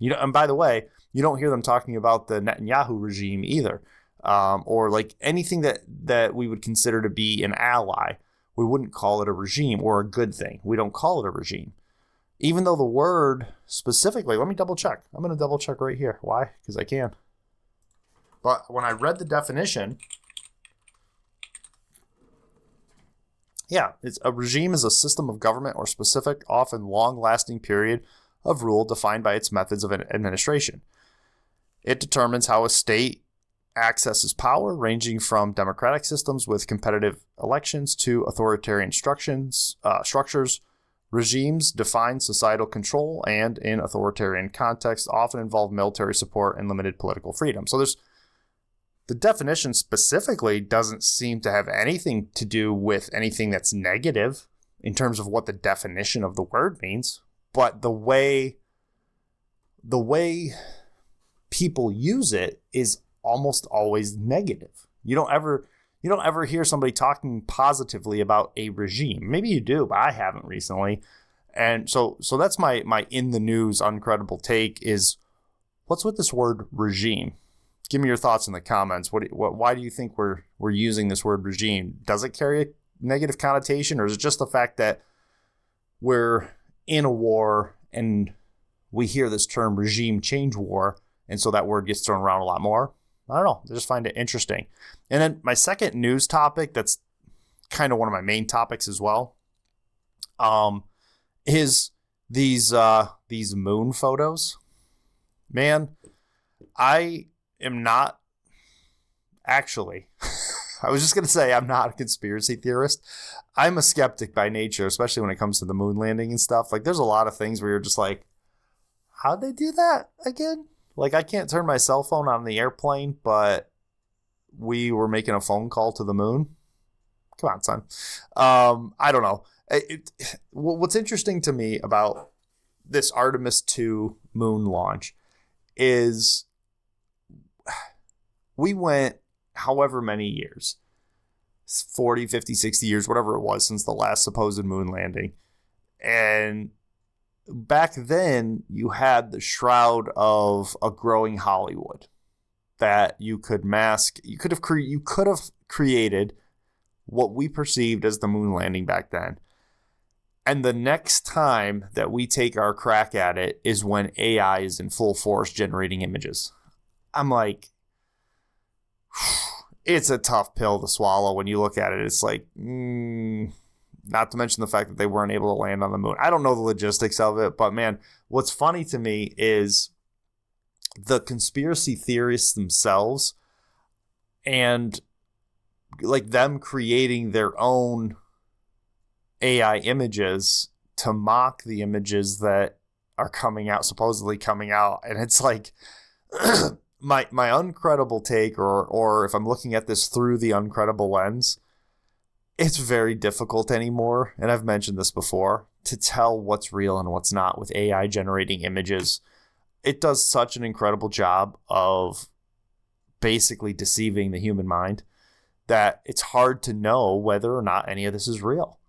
and by the way, you don't hear them talking about the Netanyahu regime either. Or like anything that we would consider to be an ally. We wouldn't call it a regime or a good thing. We don't call it a regime. Even though the word specifically, let me double check. I'm going to double check right here. Why? Because I can. But when I read the definition, it's a regime is a system of government or specific, often long-lasting period of rule defined by its methods of administration. It determines how a state accesses power, ranging from democratic systems with competitive elections to authoritarian structures. Regimes define societal control and, in authoritarian contexts, often involve military support and limited political freedom. So the definition specifically doesn't seem to have anything to do with anything that's negative in terms of what the definition of the word means, but the way people use it is almost always negative. You don't ever hear somebody talking positively about a regime. Maybe you do, but I haven't recently. And so that's my in the news uncredible take is, what's with this word regime? Give me your thoughts in the comments. Why do you think we're using this word regime? Does it carry a negative connotation, or is it just the fact that we're in a war and we hear this term regime change war, and so that word gets thrown around a lot more? I don't know. I just find it interesting. And then my second news topic, that's kind of one of my main topics as well, is these moon photos. Man, I am not actually, I was just going to say I'm not a conspiracy theorist. I'm a skeptic by nature, especially when it comes to the moon landing and stuff. Like, there's a lot of things where you're just like, how'd they do that again? Like, I can't turn my cell phone on the airplane, but we were making a phone call to the moon. Come on, son. I don't know. What's interesting to me about this Artemis II moon launch is we went however many years, 40, 50, 60 years, whatever it was, since the last supposed moon landing. And back then, you had the shroud of a growing Hollywood that you could mask. You could have created what we perceived as the moon landing back then. And the next time that we take our crack at it is when AI is in full force generating images. I'm like, it's a tough pill to swallow when you look at it. It's like, not to mention the fact that they weren't able to land on the moon. I don't know the logistics of it, but man, what's funny to me is the conspiracy theorists themselves and like them creating their own AI images to mock the images that are supposedly coming out. And it's like my uncredible take, or if I'm looking at this through the uncredible lens, it's very difficult anymore, and I've mentioned this before, to tell what's real and what's not with AI generating images. It does such an incredible job of basically deceiving the human mind that it's hard to know whether or not any of this is real.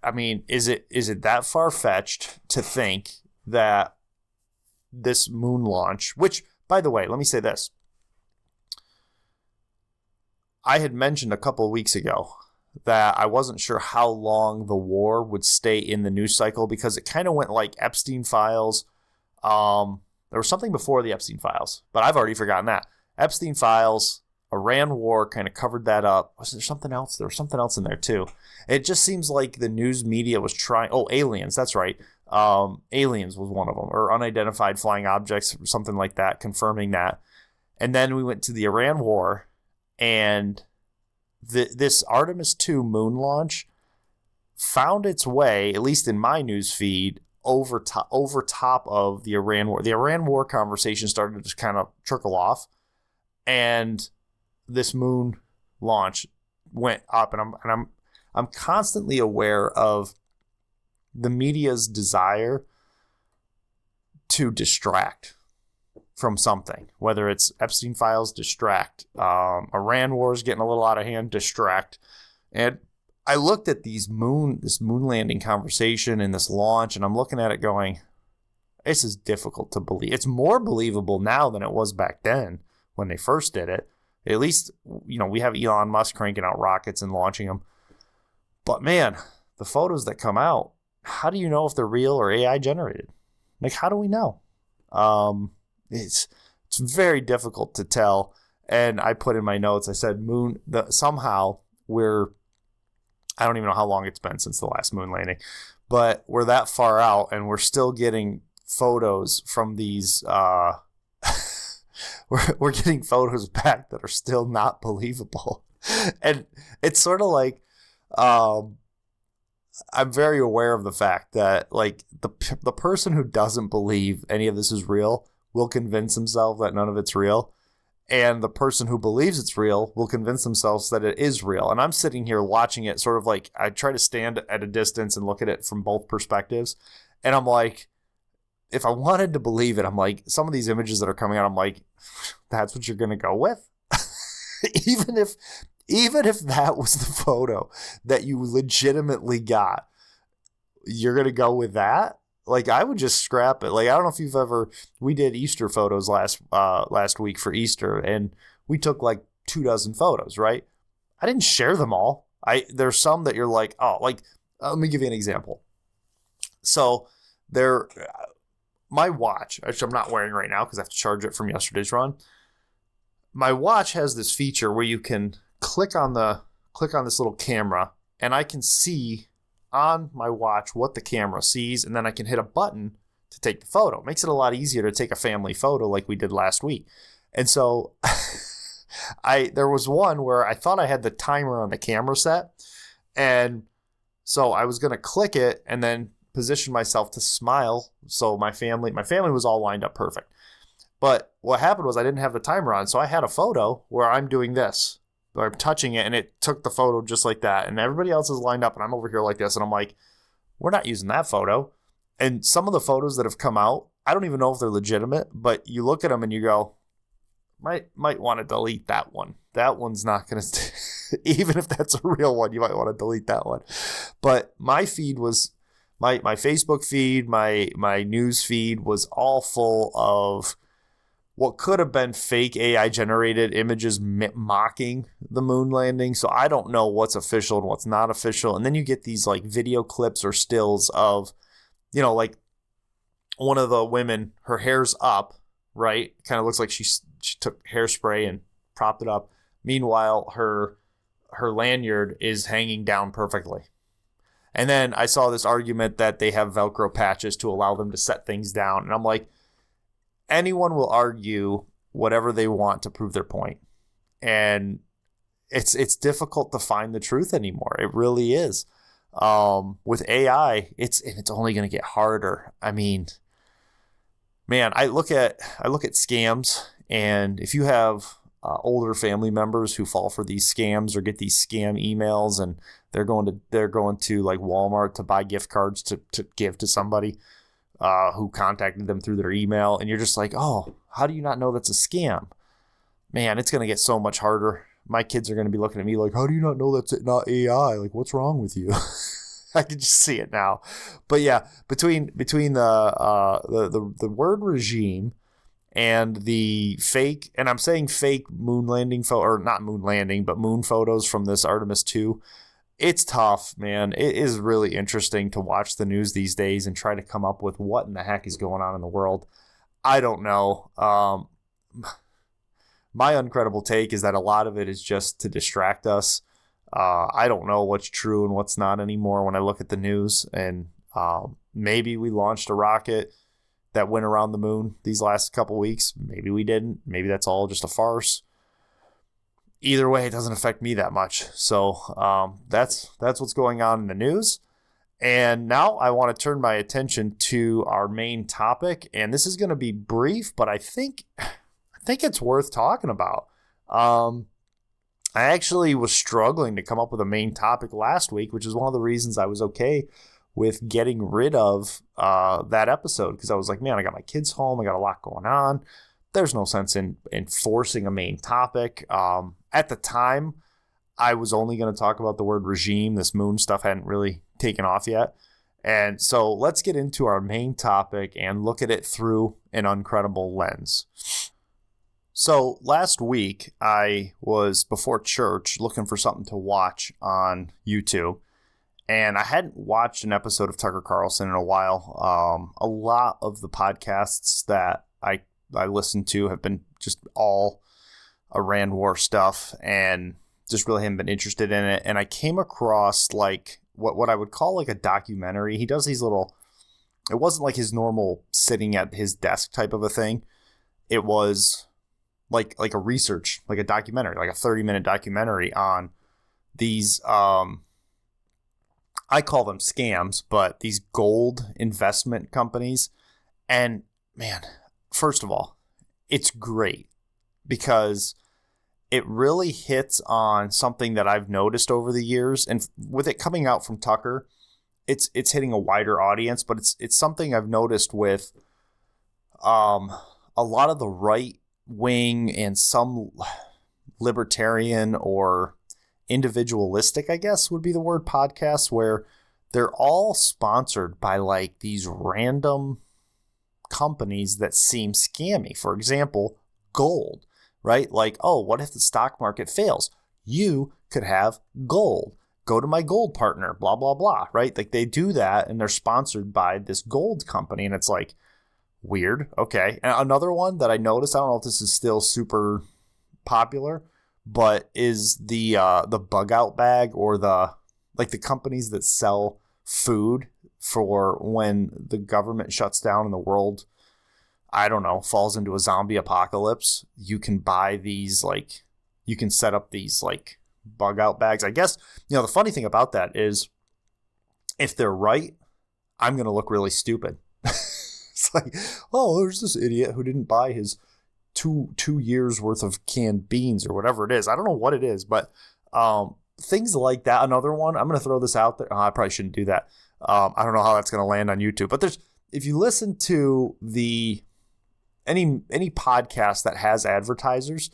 I mean, is it that far-fetched to think that this moon launch, which, by the way, let me say this. I had mentioned a couple of weeks ago that I wasn't sure how long the war would stay in the news cycle because it kind of went like Epstein files. There was something before the Epstein files, but I've already forgotten that. Epstein files, Iran war kind of covered that up. Was there something else? There was something else in there too. It just seems like the news media was trying. Oh, aliens. That's right. Aliens was one of them, or unidentified flying objects, or something like that, confirming that. And then we went to the Iran war, and this Artemis II moon launch found its way, at least in my news feed, over top of the Iran war. The Iran war conversation started to just kind of trickle off, and this moon launch went up. And I'm constantly aware of the media's desire to distract from something, whether it's Epstein files, distract, Iran wars getting a little out of hand, distract. And I looked at this moon landing conversation and this launch, and I'm looking at it going, this is difficult to believe. It's more believable now than it was back then when they first did it. At least, we have Elon Musk cranking out rockets and launching them. But man, the photos that come out, how do you know if they're real or AI generated? Like, how do we know? It's very difficult to tell. And I put in my notes, I said somehow I don't even know how long it's been since the last moon landing, but we're that far out and we're still getting photos from these, we're getting photos back that are still not believable. And it's sort of like, I'm very aware of the fact that like the person who doesn't believe any of this is real will convince himself that none of it's real. And the person who believes it's real will convince themselves that it is real. And I'm sitting here watching it sort of like I try to stand at a distance and look at it from both perspectives. And I'm like, if I wanted to believe it, I'm like, some of these images that are coming out, I'm like, that's what you're going to go with? Even if that was the photo that you legitimately got, you're going to go with that? Like, I would just scrap it. Like, I don't know if we did Easter photos last week for Easter, and we took like 24 photos, right? I didn't share them all. There's some that you're like, oh, like, let me give you an example. So my watch, which I'm not wearing right now because I have to charge it from yesterday's run. My watch has this feature where you can click on this little camera, and I can see on my watch what the camera sees, and then I can hit a button to take the photo. It makes it a lot easier to take a family photo like we did last week. And so there was one where I thought I had the timer on the camera set, and so I was going to click it and then position myself to smile. So my family was all lined up perfect. But what happened was I didn't have the timer on, so I had a photo where I'm doing this. I'm touching it, and it took the photo just like that. And everybody else is lined up, and I'm over here like this. And I'm like, we're not using that photo. And some of the photos that have come out, I don't even know if they're legitimate, but you look at them and you go, might want to delete that one. That one's not going to, even if that's a real one, you might want to delete that one. But my feed was, my Facebook feed, my news feed was all full of what could have been fake AI generated images mocking the moon landing. So I don't know what's official and what's not official. And then you get these like video clips or stills of, like one of the women, her hair's up, right? Kind of looks like she took hairspray and propped it up. Meanwhile, her lanyard is hanging down perfectly. And then I saw this argument that they have Velcro patches to allow them to set things down. And I'm like, anyone will argue whatever they want to prove their point. And it's difficult to find the truth anymore. It really is. With AI, it's only going to get harder. I mean, man, I look at scams, and if you have older family members who fall for these scams or get these scam emails, and they're going to like Walmart to buy gift cards to give to somebody who contacted them through their email, and you're just like, oh, how do you not know that's a scam? Man, it's going to get so much harder. My kids are going to be looking at me like, how do you not know that's not AI? Like, what's wrong with you? I can just see it now. But yeah, between the word regime and the fake, and I'm saying fake moon landing or not moon landing, but moon photos from this Artemis II, it's tough, man. It is really interesting to watch the news these days and try to come up with what in the heck is going on in the world. I don't know. My uncredible take is that a lot of it is just to distract us. I don't know what's true and what's not anymore when I look at the news. And maybe we launched a rocket that went around the moon these last couple weeks. Maybe we didn't. Maybe that's all just a farce. Either way, it doesn't affect me that much. So that's what's going on in the news. And now I want to turn my attention to our main topic. And this is going to be brief, but I think it's worth talking about. I actually was struggling to come up with a main topic last week, which is one of the reasons I was okay with getting rid of that episode, because I was like, man, I got my kids home. I got a lot going on. There's no sense in forcing a main topic. At the time, I was only going to talk about the word regime. This moon stuff hadn't really taken off yet. And so let's get into our main topic and look at it through an uncredible lens. So last week, I was before church looking for something to watch on YouTube. And I hadn't watched an episode of Tucker Carlson in a while. A lot of the podcasts that I listen to have been just all Iran war stuff and just really haven't been interested in it. And I came across like what I would call like a documentary. He does these little, it wasn't like his normal sitting at his desk type of a thing. It was like a research, like a documentary, like a 30-minute documentary on these, I call them scams, but these gold investment companies. And man, first of all, it's great because it really hits on something that I've noticed over the years. And with it coming out from Tucker, it's hitting a wider audience, but it's something I've noticed with a lot of the right wing and some libertarian or individualistic, I guess would be the word, podcasts, where they're all sponsored by like these random companies that seem scammy. For example, gold, right? Like, oh, what if the stock market fails? You could have gold. Go to my gold partner, blah, blah, blah, right? Like they do that and they're sponsored by this gold company. And it's like, weird. Okay. And another one that I noticed, I don't know if this is still super popular, but is the bug out bag, or the companies that sell food for when the government shuts down and the world, I don't know, falls into a zombie apocalypse. You can buy these, like, you can set up these like bug out bags. I guess, the funny thing about that is if they're right, I'm going to look really stupid. It's like, oh, there's this idiot who didn't buy his two years worth of canned beans or whatever it is. I don't know what it is, but things like that. Another one, I'm going to throw this out there. Oh, I probably shouldn't do that. I don't know how that's going to land on YouTube, but if you listen to any podcast that has advertisers,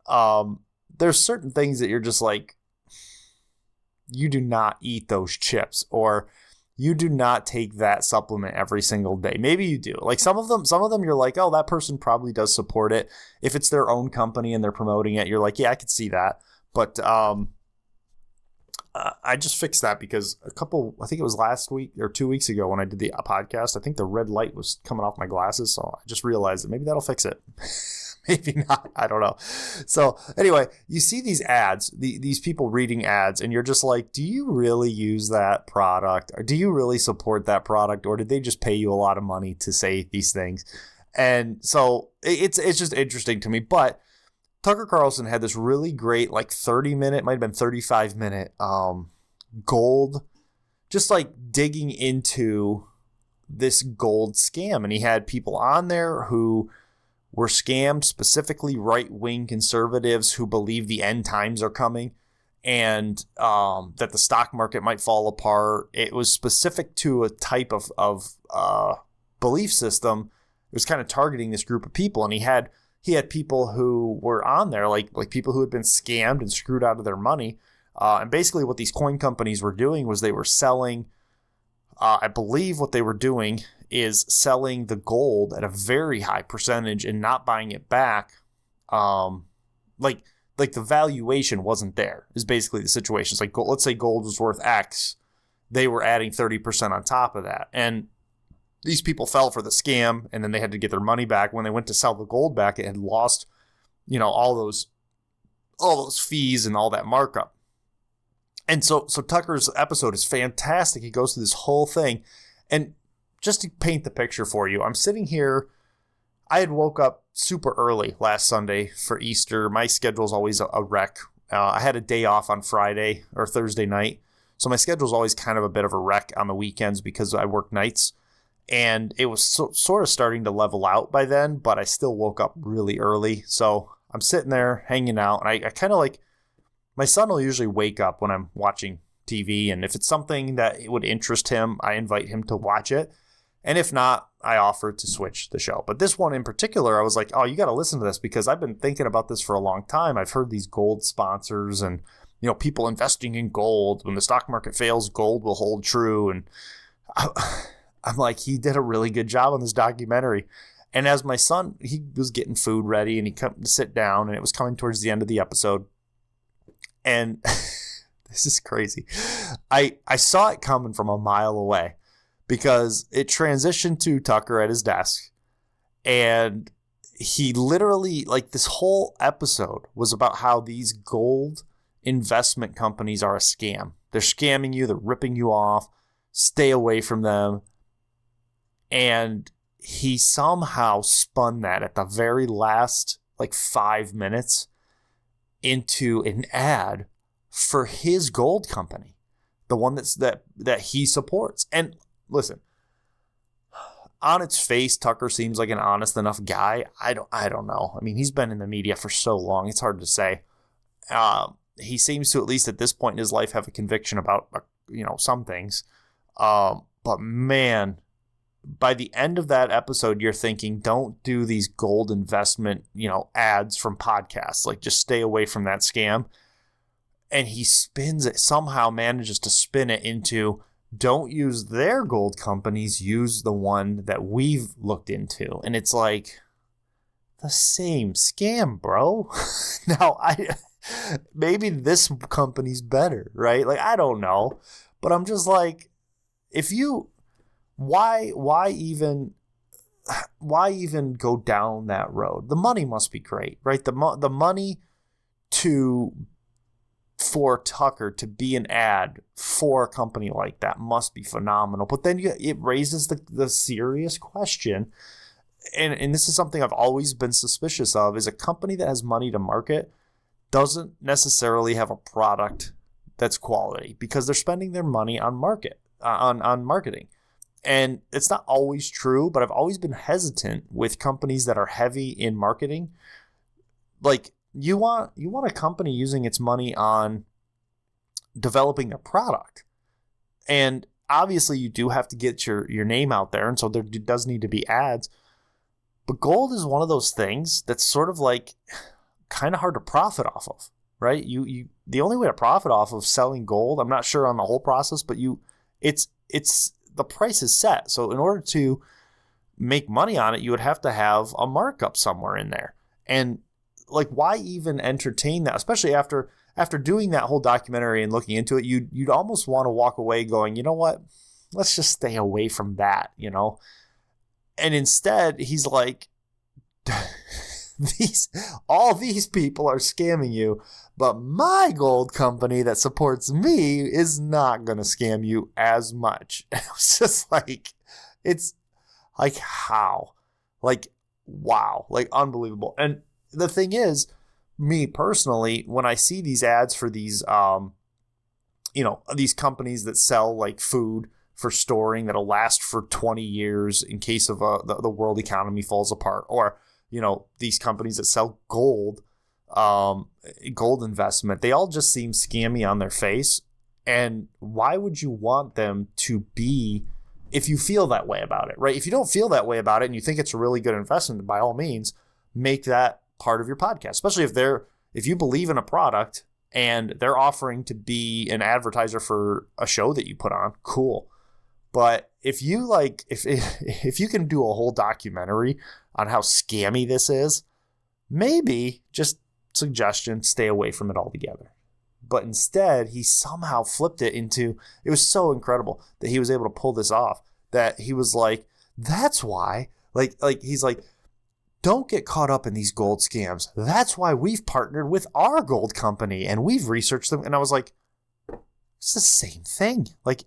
there's certain things that you're just like, you do not eat those chips, or you do not take that supplement every single day. Maybe you do. Like some of them you're like, oh, that person probably does support it. If it's their own company and they're promoting it, you're like, yeah, I could see that. But I just fixed that because I think it was last week or 2 weeks ago when I did the podcast, I think the red light was coming off my glasses. So I just realized that maybe that'll fix it. Maybe not. I don't know. So anyway, you see these ads, these people reading ads, and you're just like, do you really use that product? Or do you really support that product? Or did they just pay you a lot of money to say these things? And so it's just interesting to me. But Tucker Carlson had this really great, like 30-minute, might have been 35-minute gold, just like digging into this gold scam. And he had people on there who were scammed, specifically right-wing conservatives who believe the end times are coming and that the stock market might fall apart. It was specific to a type of belief system. It was kind of targeting this group of people. And he had people who were on there, like people who had been scammed and screwed out of their money. And basically what these coin companies were doing was they were selling I believe what they were doing is selling the gold at a very high percentage and not buying it back. Like the valuation wasn't there is basically the situation. It's like, let's say gold was worth X. They were adding 30% on top of that. And these people fell for the scam, and then they had to get their money back. When they went to sell the gold back, it had lost, all those fees and all that markup. And so Tucker's episode is fantastic. He goes through this whole thing. And just to paint the picture for you, I'm sitting here. I had woke up super early last Sunday for Easter. My schedule's always a wreck. I had a day off on Friday or Thursday night. So my schedule's always kind of a bit of a wreck on the weekends because I work nights. And it was sort of starting to level out by then, but I still woke up really early. So I'm sitting there hanging out. And I kind of like, my son will usually wake up when I'm watching TV. And if it's something that would interest him, I invite him to watch it. And if not, I offer to switch the show. But this one in particular, I was like, oh, you got to listen to this because I've been thinking about this for a long time. I've heard these gold sponsors and, people investing in gold. When the stock market fails, gold will hold true. And I'm like, he did a really good job on this documentary. And as my son, he was getting food ready and he come to sit down and it was coming towards the end of the episode. And this is crazy. I saw it coming from a mile away because it transitioned to Tucker at his desk. And he literally, like, this whole episode was about how these gold investment companies are a scam. They're scamming you. They're ripping you off. Stay away from them. And he somehow spun that at the very last, 5 minutes into an ad for his gold company, the one that he supports. And listen, on its face, Tucker seems like an honest enough guy. I don't know. I mean, he's been in the media for so long. It's hard to say. He seems to, at least at this point in his life, have a conviction about, some things. But man, by the end of that episode, you're thinking, don't do these gold investment, ads from podcasts. Like, just stay away from that scam. And he spins it, somehow manages to spin it into, don't use their gold companies, use the one that we've looked into. And it's like, the same scam, bro. Now, maybe this company's better, right? Like, I don't know. But I'm just like, why even go down that road? The money must be great, right? The money for Tucker to be an ad for a company like that must be phenomenal. But then it raises the serious question, and this is something I've always been suspicious of, is a company that has money to market doesn't necessarily have a product that's quality because they're spending their money on marketing. And it's not always true, but I've always been hesitant with companies that are heavy in marketing. Like, you want a company using its money on developing a product. And obviously you do have to get your name out there. And so there does need to be ads. But gold is one of those things that's sort of like kind of hard to profit off of, right? The only way to profit off of selling gold, I'm not sure on the whole process, but it's the price is set. So in order to make money on it, you would have to have a markup somewhere in there. And like, why even entertain that? Especially after doing that whole documentary and looking into it, you'd almost want to walk away going, you know what? Let's just stay away from that, And instead, he's like, all these people are scamming you, but my gold company that supports me is not going to scam you as much. And it was just like, it's like, how? Like, wow, like, unbelievable. And the thing is, me personally, when I see these ads for these, these companies that sell like food for storing that'll last for 20 years in case of the world economy falls apart, or these companies that sell gold investment, they all just seem scammy on their face. And why would you want them to be, if you feel that way about it, right? If you don't feel that way about it and you think it's a really good investment, by all means, make that part of your podcast, especially if you believe in a product and they're offering to be an advertiser for a show that you put on, cool. But if you like, if you can do a whole documentary on how scammy this is, maybe, just suggestion, stay away from it altogether. But instead, he somehow flipped it into, it was so incredible that he was able to pull this off, that he was like, that's why, like he's like, don't get caught up in these gold scams. That's why we've partnered with our gold company and we've researched them. And I was like, it's the same thing. Like,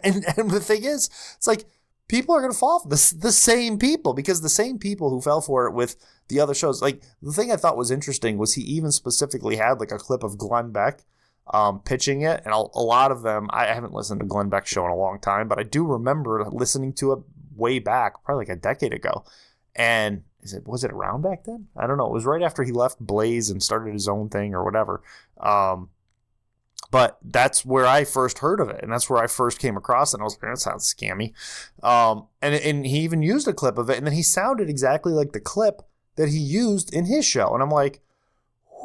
and the thing is, it's like, people are going to fall for this, the same people, because the same people who fell for it with the other shows. Like, the thing I thought was interesting was he even specifically had like a clip of Glenn Beck pitching it. And a lot of them, I haven't listened to Glenn Beck's show in a long time, but I do remember listening to it way back, probably like a decade ago. And was it around back then? I don't know. It was right after he left Blaze and started his own thing or whatever. But that's where I first heard of it, and that's where I first came across it, and I was like, that sounds scammy. And he even used a clip of it, and then he sounded exactly like the clip that he used in his show. And I'm like,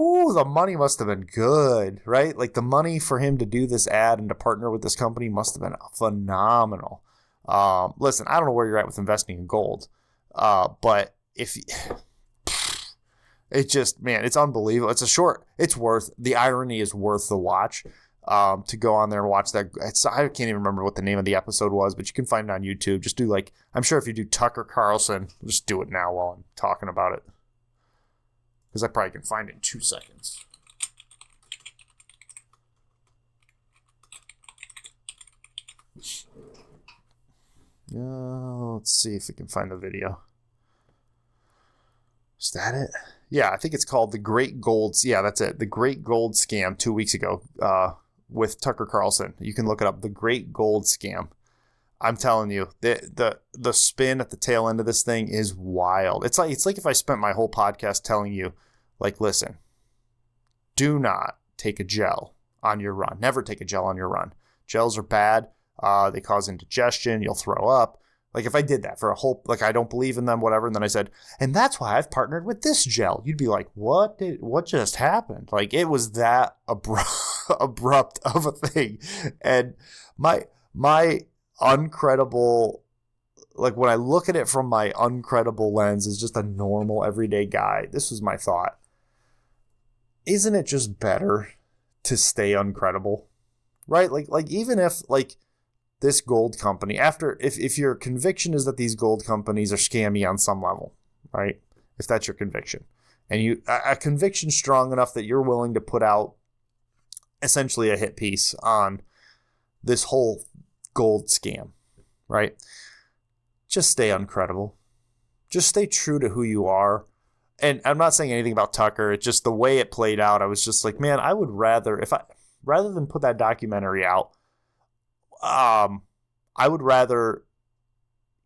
ooh, the money must have been good, right? Like, the money for him to do this ad and to partner with this company must have been phenomenal. Listen, I don't know where you're at with investing in gold, but if it just, man, it's unbelievable. It's worth, the irony is worth the watch, to go on there and watch that. I can't even remember what the name of the episode was, but you can find it on YouTube. Just do I'm sure if you do Tucker Carlson, just do it now while I'm talking about it, because I probably can find it in 2 seconds. Let's see if we can find the video. Is that it? Yeah, I think it's called The Great Gold. Yeah, that's it. The Great Gold Scam 2 weeks ago with Tucker Carlson. You can look it up. The Great Gold Scam. I'm telling you, the spin at the tail end of this thing is wild. It's like if I spent my whole podcast telling you, like, listen, do not take a gel on your run. Never take a gel on your run. Gels are bad. They cause indigestion. You'll throw up. Like, if I did that for a whole, like, I don't believe in them, whatever, and then I said, and that's why I've partnered with this gel, you'd be like, what just happened? Like, it was that abrupt of a thing. And my uncredible, like, when I look at it from my uncredible lens as just a normal everyday guy, this was my thought. Isn't it just better to stay uncredible? Right? Like even if, like, this gold company, if your conviction is that these gold companies are scammy on some level, right? If that's your conviction, and a conviction strong enough that you're willing to put out essentially a hit piece on this whole gold scam, right? Just stay uncredible. Just stay true to who you are. And I'm not saying anything about Tucker. It's just the way it played out. I was just like, man, I would rather, rather than put that documentary out, I would rather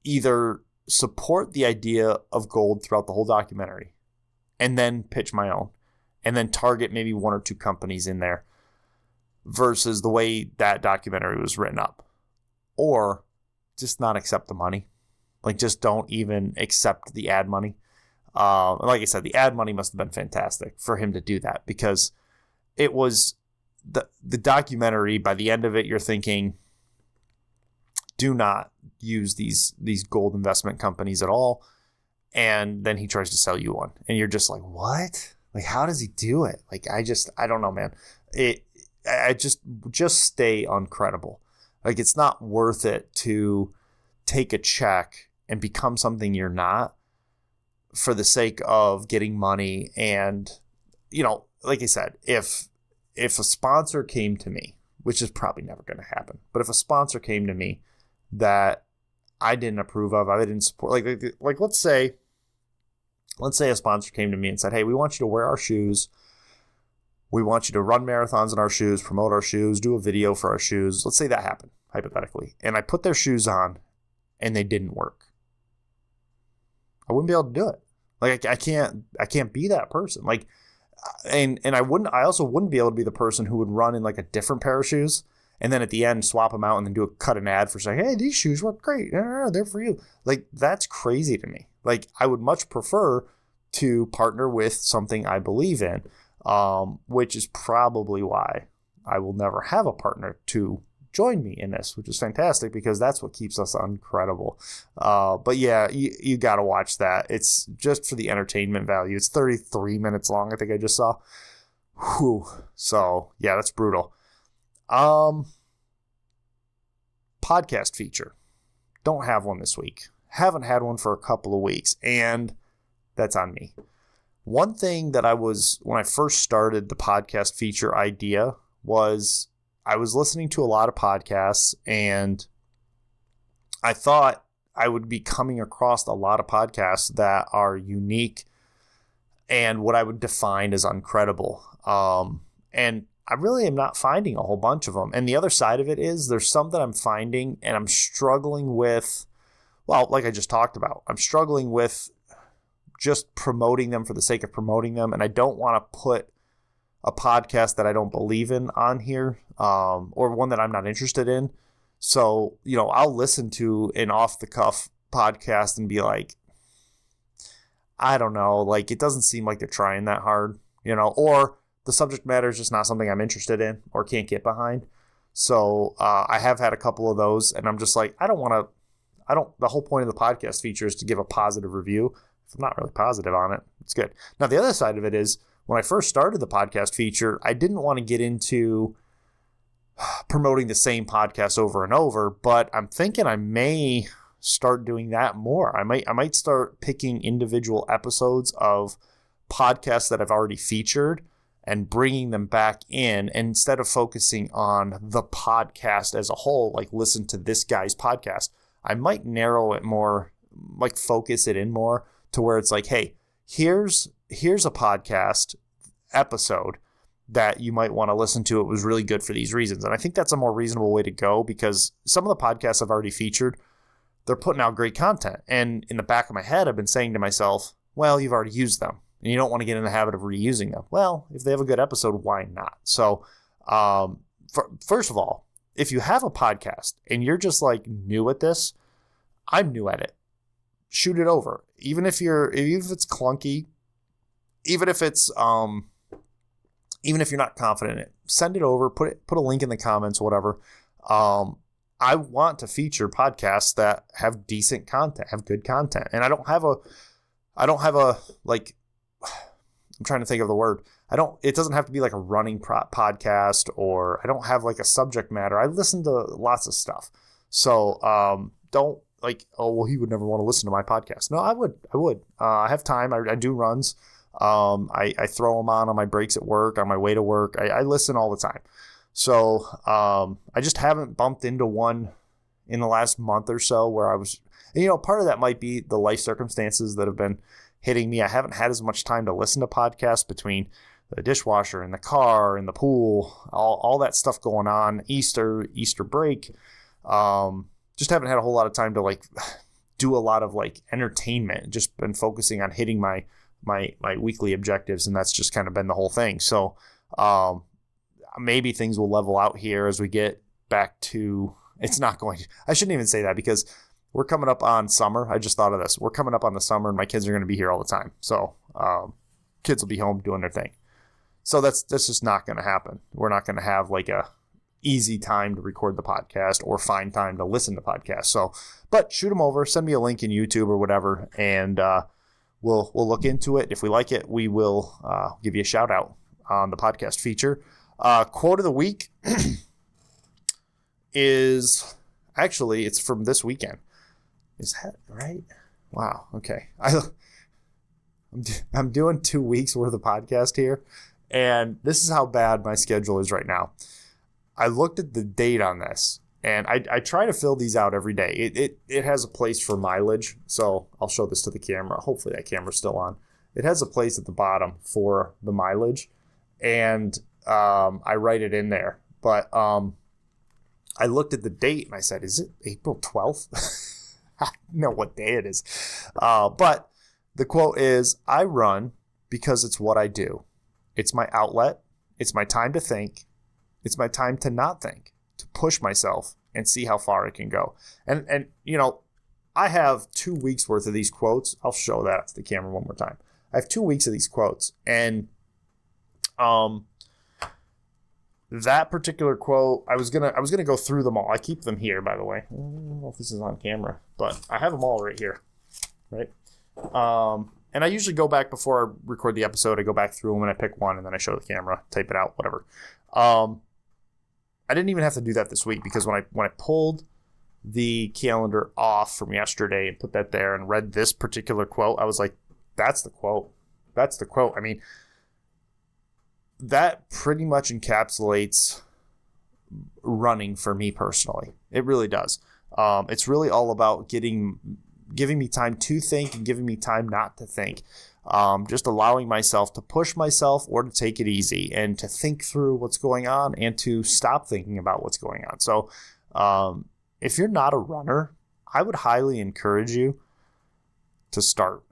either support the idea of gold throughout the whole documentary and then pitch my own and then target maybe 1 or 2 companies in there versus the way that documentary was written up, or just not accept the money. Like, just don't even accept the ad money. Like I said, the ad money must have been fantastic for him to do that, because it was the documentary. By the end of it, you're thinking, do not use these gold investment companies at all. And then he tries to sell you one, and you're just like, what? Like, how does he do it? Like, I don't know, man. I just stay uncredible. Like, it's not worth it to take a check and become something you're not for the sake of getting money. And, like I said, if a sponsor came to me, which is probably never going to happen, but if a sponsor came to me that I didn't approve of, I didn't support, like let's say a sponsor came to me and said, hey, we want you to wear our shoes. We want you to run marathons in our shoes, promote our shoes, do a video for our shoes. Let's say that happened, hypothetically. And I put their shoes on and they didn't work. I wouldn't be able to do it. Like, I can't be that person. Like, and I also wouldn't be able to be the person who would run in like a different pair of shoes and then at the end swap them out and then cut an ad for saying, hey, these shoes work great. They're for you. Like, that's crazy to me. Like, I would much prefer to partner with something I believe in, which is probably why I will never have a partner to join me in this, which is fantastic because that's what keeps us Uncredible. But yeah, you got to watch that. It's just for the entertainment value. It's 33 minutes long, I think I just saw. Whew. So yeah, that's brutal. Podcast feature. Don't have one this week. Haven't had one for a couple of weeks, and that's on me. One thing that when I first started the podcast feature idea was I was listening to a lot of podcasts, and I thought I would be coming across a lot of podcasts that are unique and what I would define as uncredible. And I really am not finding a whole bunch of them. And the other side of it is there's some that I'm finding and I'm struggling with, well, like I just talked about, I'm struggling with just promoting them for the sake of promoting them. And I don't want to put a podcast that I don't believe in on here, or one that I'm not interested in. So, I'll listen to an off the cuff podcast and be like, I don't know, like it doesn't seem like they're trying that hard, or the subject matter is just not something I'm interested in or can't get behind. So I have had a couple of those, and I'm just like, the whole point of the podcast feature is to give a positive review. If I'm not really positive on it, it's good. Now, the other side of it is when I first started the podcast feature, I didn't want to get into promoting the same podcast over and over, but I'm thinking I may start doing that more. I might start picking individual episodes of podcasts that I've already featured and bringing them back in, and instead of focusing on the podcast as a whole, like listen to this guy's podcast, I might narrow it more, like focus it in more to where it's like, hey, here's a podcast episode that you might want to listen to. It was really good for these reasons. And I think that's a more reasonable way to go, because some of the podcasts I've already featured, they're putting out great content. And in the back of my head, I've been saying to myself, well, you've already used them and you don't want to get in the habit of reusing them. Well, if they have a good episode, why not? So first of all, if you have a podcast and you're just like new at this, I'm new at it. Shoot it over. Even if it's clunky, even if you're not confident in it, send it over, put a link in the comments, whatever. I want to feature podcasts that have decent content, have good content. And I don't have a like, I'm trying to think of the word. It doesn't have to be like a running podcast, or I don't have like a subject matter. I listen to lots of stuff. So, don't like, oh, well, he would never want to listen to my podcast. No, I would. I have time. I do runs. I throw them on my breaks at work, on my way to work. I listen all the time. So, I just haven't bumped into one in the last month or so where I was, and, part of that might be the life circumstances that have been hitting me. I haven't had as much time to listen to podcasts between the dishwasher and the car and the pool, all that stuff going on, Easter break. Just haven't had a whole lot of time to like do a lot of like entertainment. Just been focusing on hitting my weekly objectives, and that's just kind of been the whole thing. So maybe things will level out here as we get back to, it's not going to, I shouldn't even say that, because we're coming up on summer. I just thought of this. We're coming up on the summer and my kids are going to be here all the time. So kids will be home doing their thing. So that's just not going to happen. We're not going to have like a easy time to record the podcast or find time to listen to podcasts. So, but shoot them over, send me a link in YouTube or whatever, and we'll look into it. If we like it, we will give you a shout out on the podcast feature. Quote of the week is actually, it's from this weekend. Is that right? Wow. Okay. I'm doing 2 weeks worth of podcast here, and this is how bad my schedule is right now. I looked at the date on this, and I try to fill these out every day. It has a place for mileage, so I'll show this to the camera. Hopefully that camera's still on. It has a place at the bottom for the mileage, and I write it in there. But I looked at the date, and I said, is it April 12th? I don't know what day it is. But the quote is, I run because it's what I do. It's my outlet. It's my time to think. It's my time to not think, to push myself and see how far I can go. And I have 2 weeks worth of these quotes. I'll show that to the camera one more time. I have 2 weeks of these quotes. And that particular quote, I was gonna go through them all. I keep them here, by the way. I don't know if this is on camera, but I have them all right here, right? And I usually go back before I record the episode. I go back through them and I pick one, and then I show the camera, type it out, whatever. I didn't even have to do that this week, because when I pulled the calendar off from yesterday and put that there and read this particular quote, I was like, that's the quote. That's the quote. I mean, that pretty much encapsulates running for me personally. It really does. It's really all about giving me time to think and giving me time not to think. Just allowing myself to push myself or to take it easy and to think through what's going on and to stop thinking about what's going on. So if you're not a runner, I would highly encourage you to start.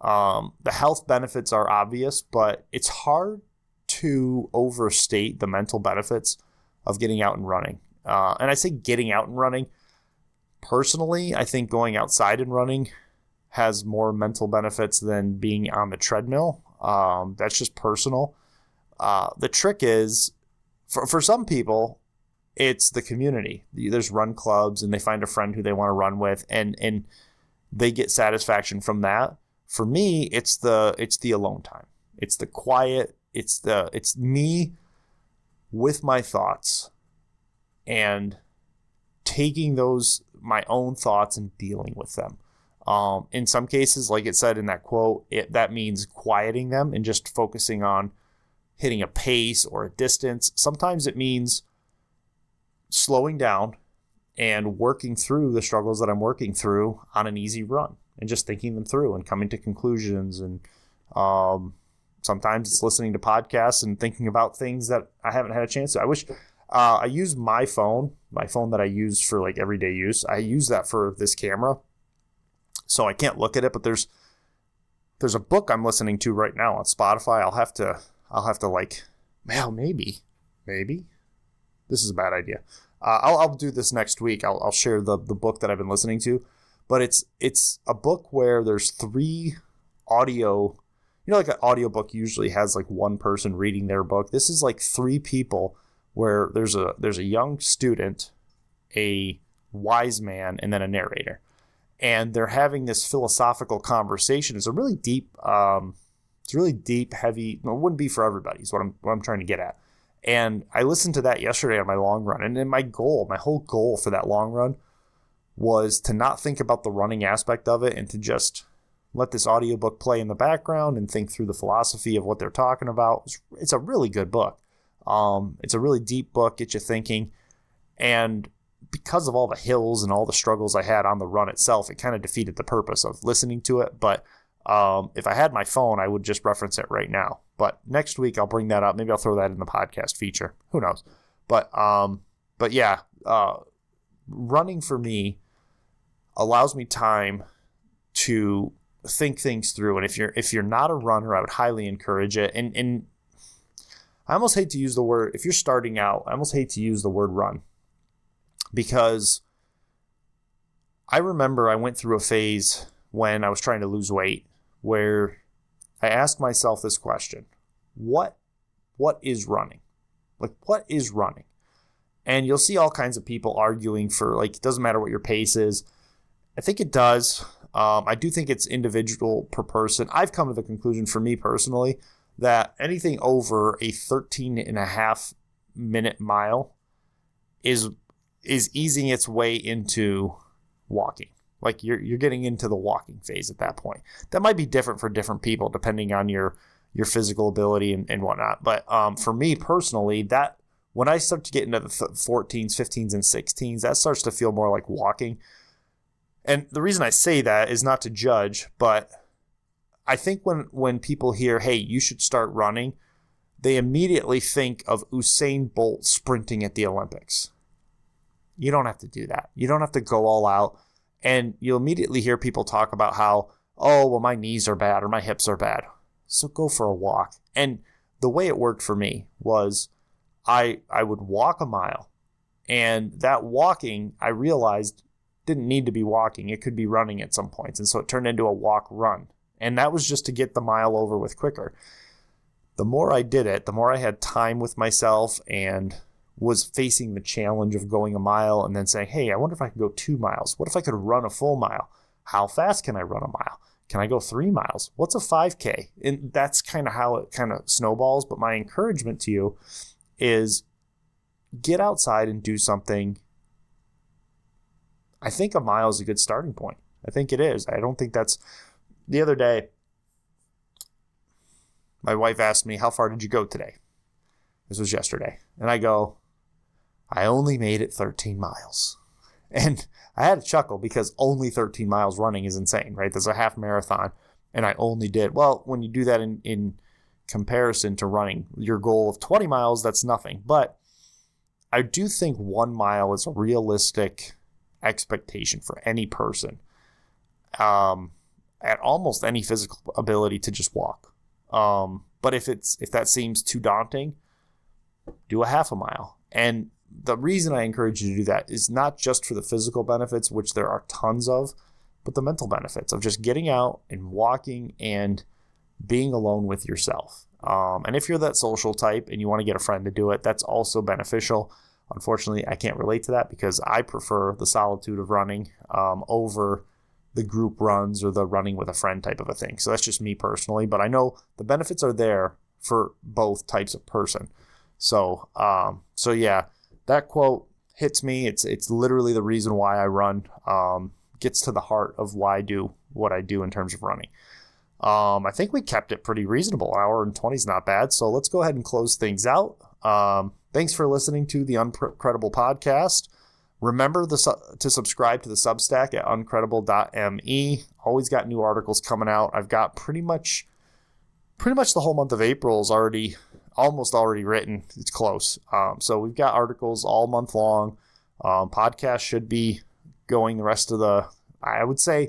The health benefits are obvious, but it's hard to overstate the mental benefits of getting out and running. And I say getting out and running. Personally, I think going outside and running has more mental benefits than being on the treadmill. That's just personal. The trick is, for some people, it's the community. There's run clubs, and they find a friend who they want to run with, and they get satisfaction from that. For me, it's the alone time. It's the quiet. It's me with my thoughts and taking my own thoughts and dealing with them. In some cases, like it said in that quote, that means quieting them and just focusing on hitting a pace or a distance. Sometimes it means slowing down and working through the struggles that I'm working through on an easy run and just thinking them through and coming to conclusions. And sometimes it's listening to podcasts and thinking about things that I haven't had a chance to. I wish I use my phone that I use for like everyday use. I use that for this camera, so I can't look at it. But there's a book I'm listening to right now on Spotify. I'll have to like, well, maybe this is a bad idea. I'll do this next week. I'll share the book that I've been listening to, but it's a book where there's 3 audio. Like an audiobook usually has like one person reading their book. This is like 3 people, where there's a young student, a wise man, and then a narrator. And they're having this philosophical conversation. It's a really deep, heavy. It wouldn't be for everybody, is what I'm trying to get at. And I listened to that yesterday on my long run. And then my whole goal for that long run was to not think about the running aspect of it and to just let this audiobook play in the background and think through the philosophy of what they're talking about. It's a really good book. It's a really deep book, get you thinking. And because of all the hills and all the struggles I had on the run itself, it kind of defeated the purpose of listening to it. But if I had my phone, I would just reference it right now. But next week I'll bring that up. Maybe I'll throw that in the podcast feature. Who knows? But yeah, running for me allows me time to think things through. And if you're not a runner, I would highly encourage it. And I almost hate to use the word, if you're starting out, I almost hate to use the word run, because I remember I went through a phase when I was trying to lose weight where I asked myself this question: what is running? Like, what is running? And you'll see all kinds of people arguing for, like, it doesn't matter what your pace is. I think it does. I do think it's individual per person. I've come to the conclusion, for me personally, that anything over a 13.5 minute mile is easing its way into walking. Like, you're getting into the walking phase at that point. That might be different for different people depending on your physical ability and whatnot. But for me personally, that when I start to get into the 14s, 15s, and 16s, that starts to feel more like walking. And the reason I say that is not to judge, but I think when people hear, hey, you should start running, they immediately think of Usain Bolt sprinting at the Olympics. You don't have to do that. You don't have to go all out. And you'll immediately hear people talk about how, oh, well, my knees are bad or my hips are bad. So go for a walk. And the way it worked for me was I would walk a mile. And that walking, I realized, didn't need to be walking. It could be running at some points. And so it turned into a walk run. And that was just to get the mile over with quicker. the more I did it, the more I had time with myself and was facing the challenge of going a mile and then saying, hey, I wonder if I could go 2 miles. What if I could run a full mile? How fast can I run a mile? Can I go 3 miles? What's a 5K? And that's kind of how it kind of snowballs. But my encouragement to you is get outside and do something. I think a mile is a good starting point. I think it is. I don't think that's... The other day, my wife asked me, how far did you go today? This was yesterday. And I go, I only made it 13 miles. And I had a chuckle because only 13 miles running is insane, right? There's a half marathon. And I only did, well, when you do that in comparison to running your goal of 20 miles, that's nothing. But I do think 1 mile is a realistic expectation for any person at almost any physical ability to just walk. But if that seems too daunting, do a half a mile. And the reason I encourage you to do that is not just for the physical benefits, which there are tons of, but the mental benefits of just getting out and walking and being alone with yourself. And if you're that social type and you want to get a friend to do it, that's also beneficial. Unfortunately, I can't relate to that because I prefer the solitude of running over the group runs or the running with a friend type of a thing. So that's just me personally, but I know the benefits are there for both types of person. So yeah, that quote hits me. It's literally the reason why I run. Gets to the heart of why I do what I do in terms of running. I think we kept it pretty reasonable. An hour and 20 is not bad. So let's go ahead and close things out. Thanks for listening to the Uncredible Podcast. Remember to subscribe to the Substack at uncredible.me. Always got new articles coming out. I've got pretty much the whole month of April is almost already written. It's close. So we've got articles all month long. Podcast should be going the rest of the, I would say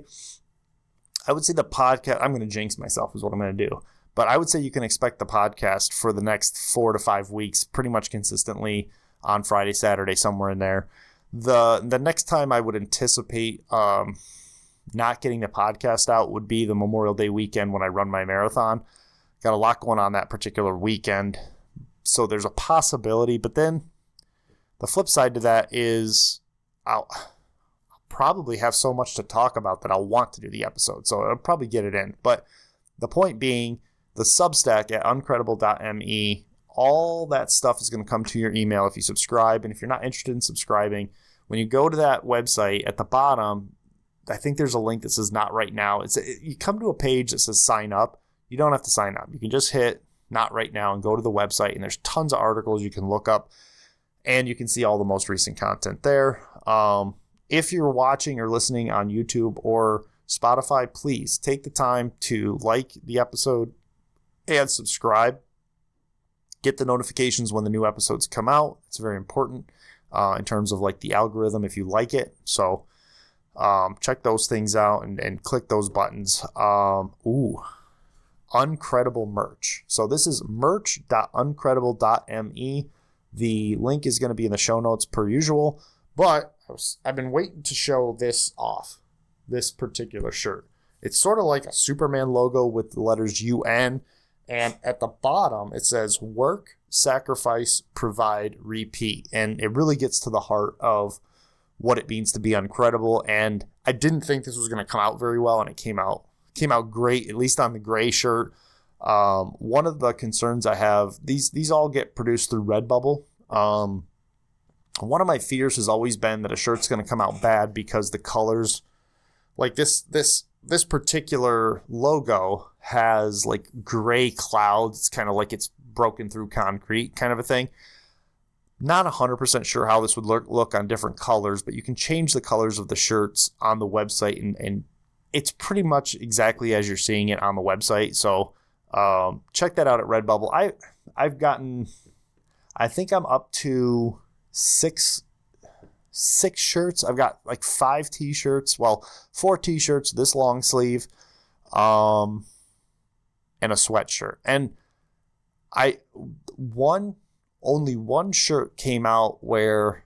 the podcast, I'm going to jinx myself is what I'm going to do. But I would say you can expect the podcast for the next 4 to 5 weeks, pretty much consistently on Friday, Saturday, somewhere in there. The next time I would anticipate not getting the podcast out would be the Memorial Day weekend when I run my marathon. Got a lot going on that particular weekend. So there's a possibility, but then the flip side to that is I'll probably have so much to talk about that I'll want to do the episode. So I'll probably get it in. But the point being, the Substack at uncredible.me, all that stuff is going to come to your email if you subscribe. And if you're not interested in subscribing, when you go to that website at the bottom, I think there's a link that says not right now. You come to a page that says sign up. You don't have to sign up. You can just hit not right now and go to the website. And there's tons of articles you can look up. And you can see all the most recent content there. If you're watching or listening on YouTube or Spotify, please take the time to like the episode and subscribe. Get the notifications when the new episodes come out. It's very important in terms of like the algorithm if you like it. So check those things out and click those buttons. Uncredible merch. So this is merch.uncredible.me. The link is going to be in the show notes per usual, but I've been waiting to show this off, this particular shirt. It's sort of like a Superman logo with the letters UN, and at the bottom it says work, sacrifice, provide, repeat. And it really gets to the heart of what it means to be uncredible. And I didn't think this was going to come out very well, and it came out great, at least on the gray shirt. One of the concerns I have, these all get produced through Redbubble. One of my fears has always been that a shirt's going to come out bad because the colors, like this particular logo has like gray clouds. It's kind of like it's broken through concrete kind of a thing. Not 100% sure how this would look on different colors, but you can change the colors of the shirts on the website, and it's pretty much exactly as you're seeing it on the website. So check that out at Redbubble. I think I'm up to six shirts. I've got like 5 t-shirts. Well, 4 t-shirts, this long sleeve, and a sweatshirt. And only one shirt came out where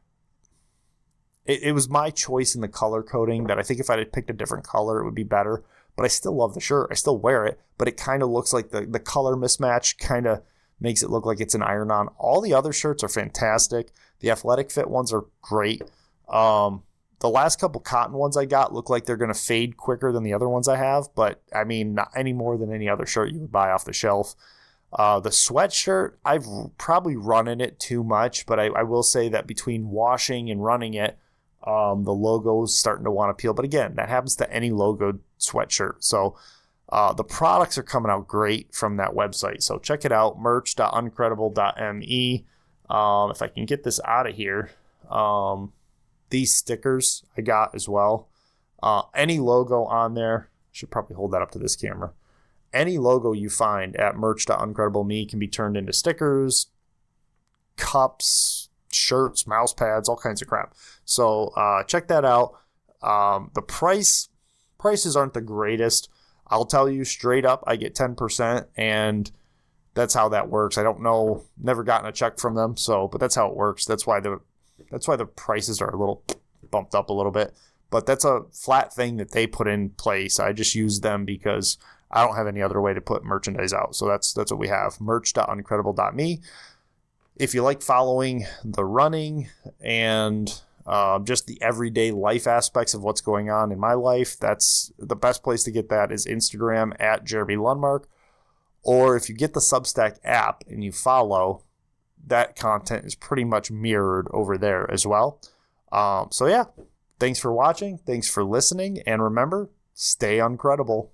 it was my choice in the color coding that I think if I had picked a different color, it would be better. but I still love the shirt. I still wear it, but it kind of looks like the color mismatch kind of makes it look like it's an iron-on. All the other shirts are fantastic. The athletic fit ones are great. The last couple cotton ones I got look like they're going to fade quicker than the other ones I have, but I mean, not any more than any other shirt you would buy off the shelf. The sweatshirt, I've probably run in it too much, but I will say that between washing and running it, the logo's starting to want to peel. But again, that happens to any logoed sweatshirt. So the products are coming out great from that website. So check it out, merch.uncredible.me. If I can get this out of here, these stickers I got as well. Any logo on there, should probably hold that up to this camera. Any logo you find at merch.uncredible.me can be turned into stickers, cups, shirts, mouse pads, all kinds of crap. So check that out. The prices aren't the greatest. I'll tell you straight up, I get 10%, and that's how that works. I don't know, never gotten a check from them, but that's how it works. That's why the prices are a little bumped up a little bit. But that's a flat thing that they put in place. I just use them because I don't have any other way to put merchandise out. So that's what we have, merch.uncredible.me. If you like following the running and just the everyday life aspects of what's going on in my life, that's the best place to get that is Instagram at Jeremy Lundmark. Or if you get the Substack app and you follow, that content is pretty much mirrored over there as well. So yeah, thanks for watching. Thanks for listening. And remember, stay uncredible.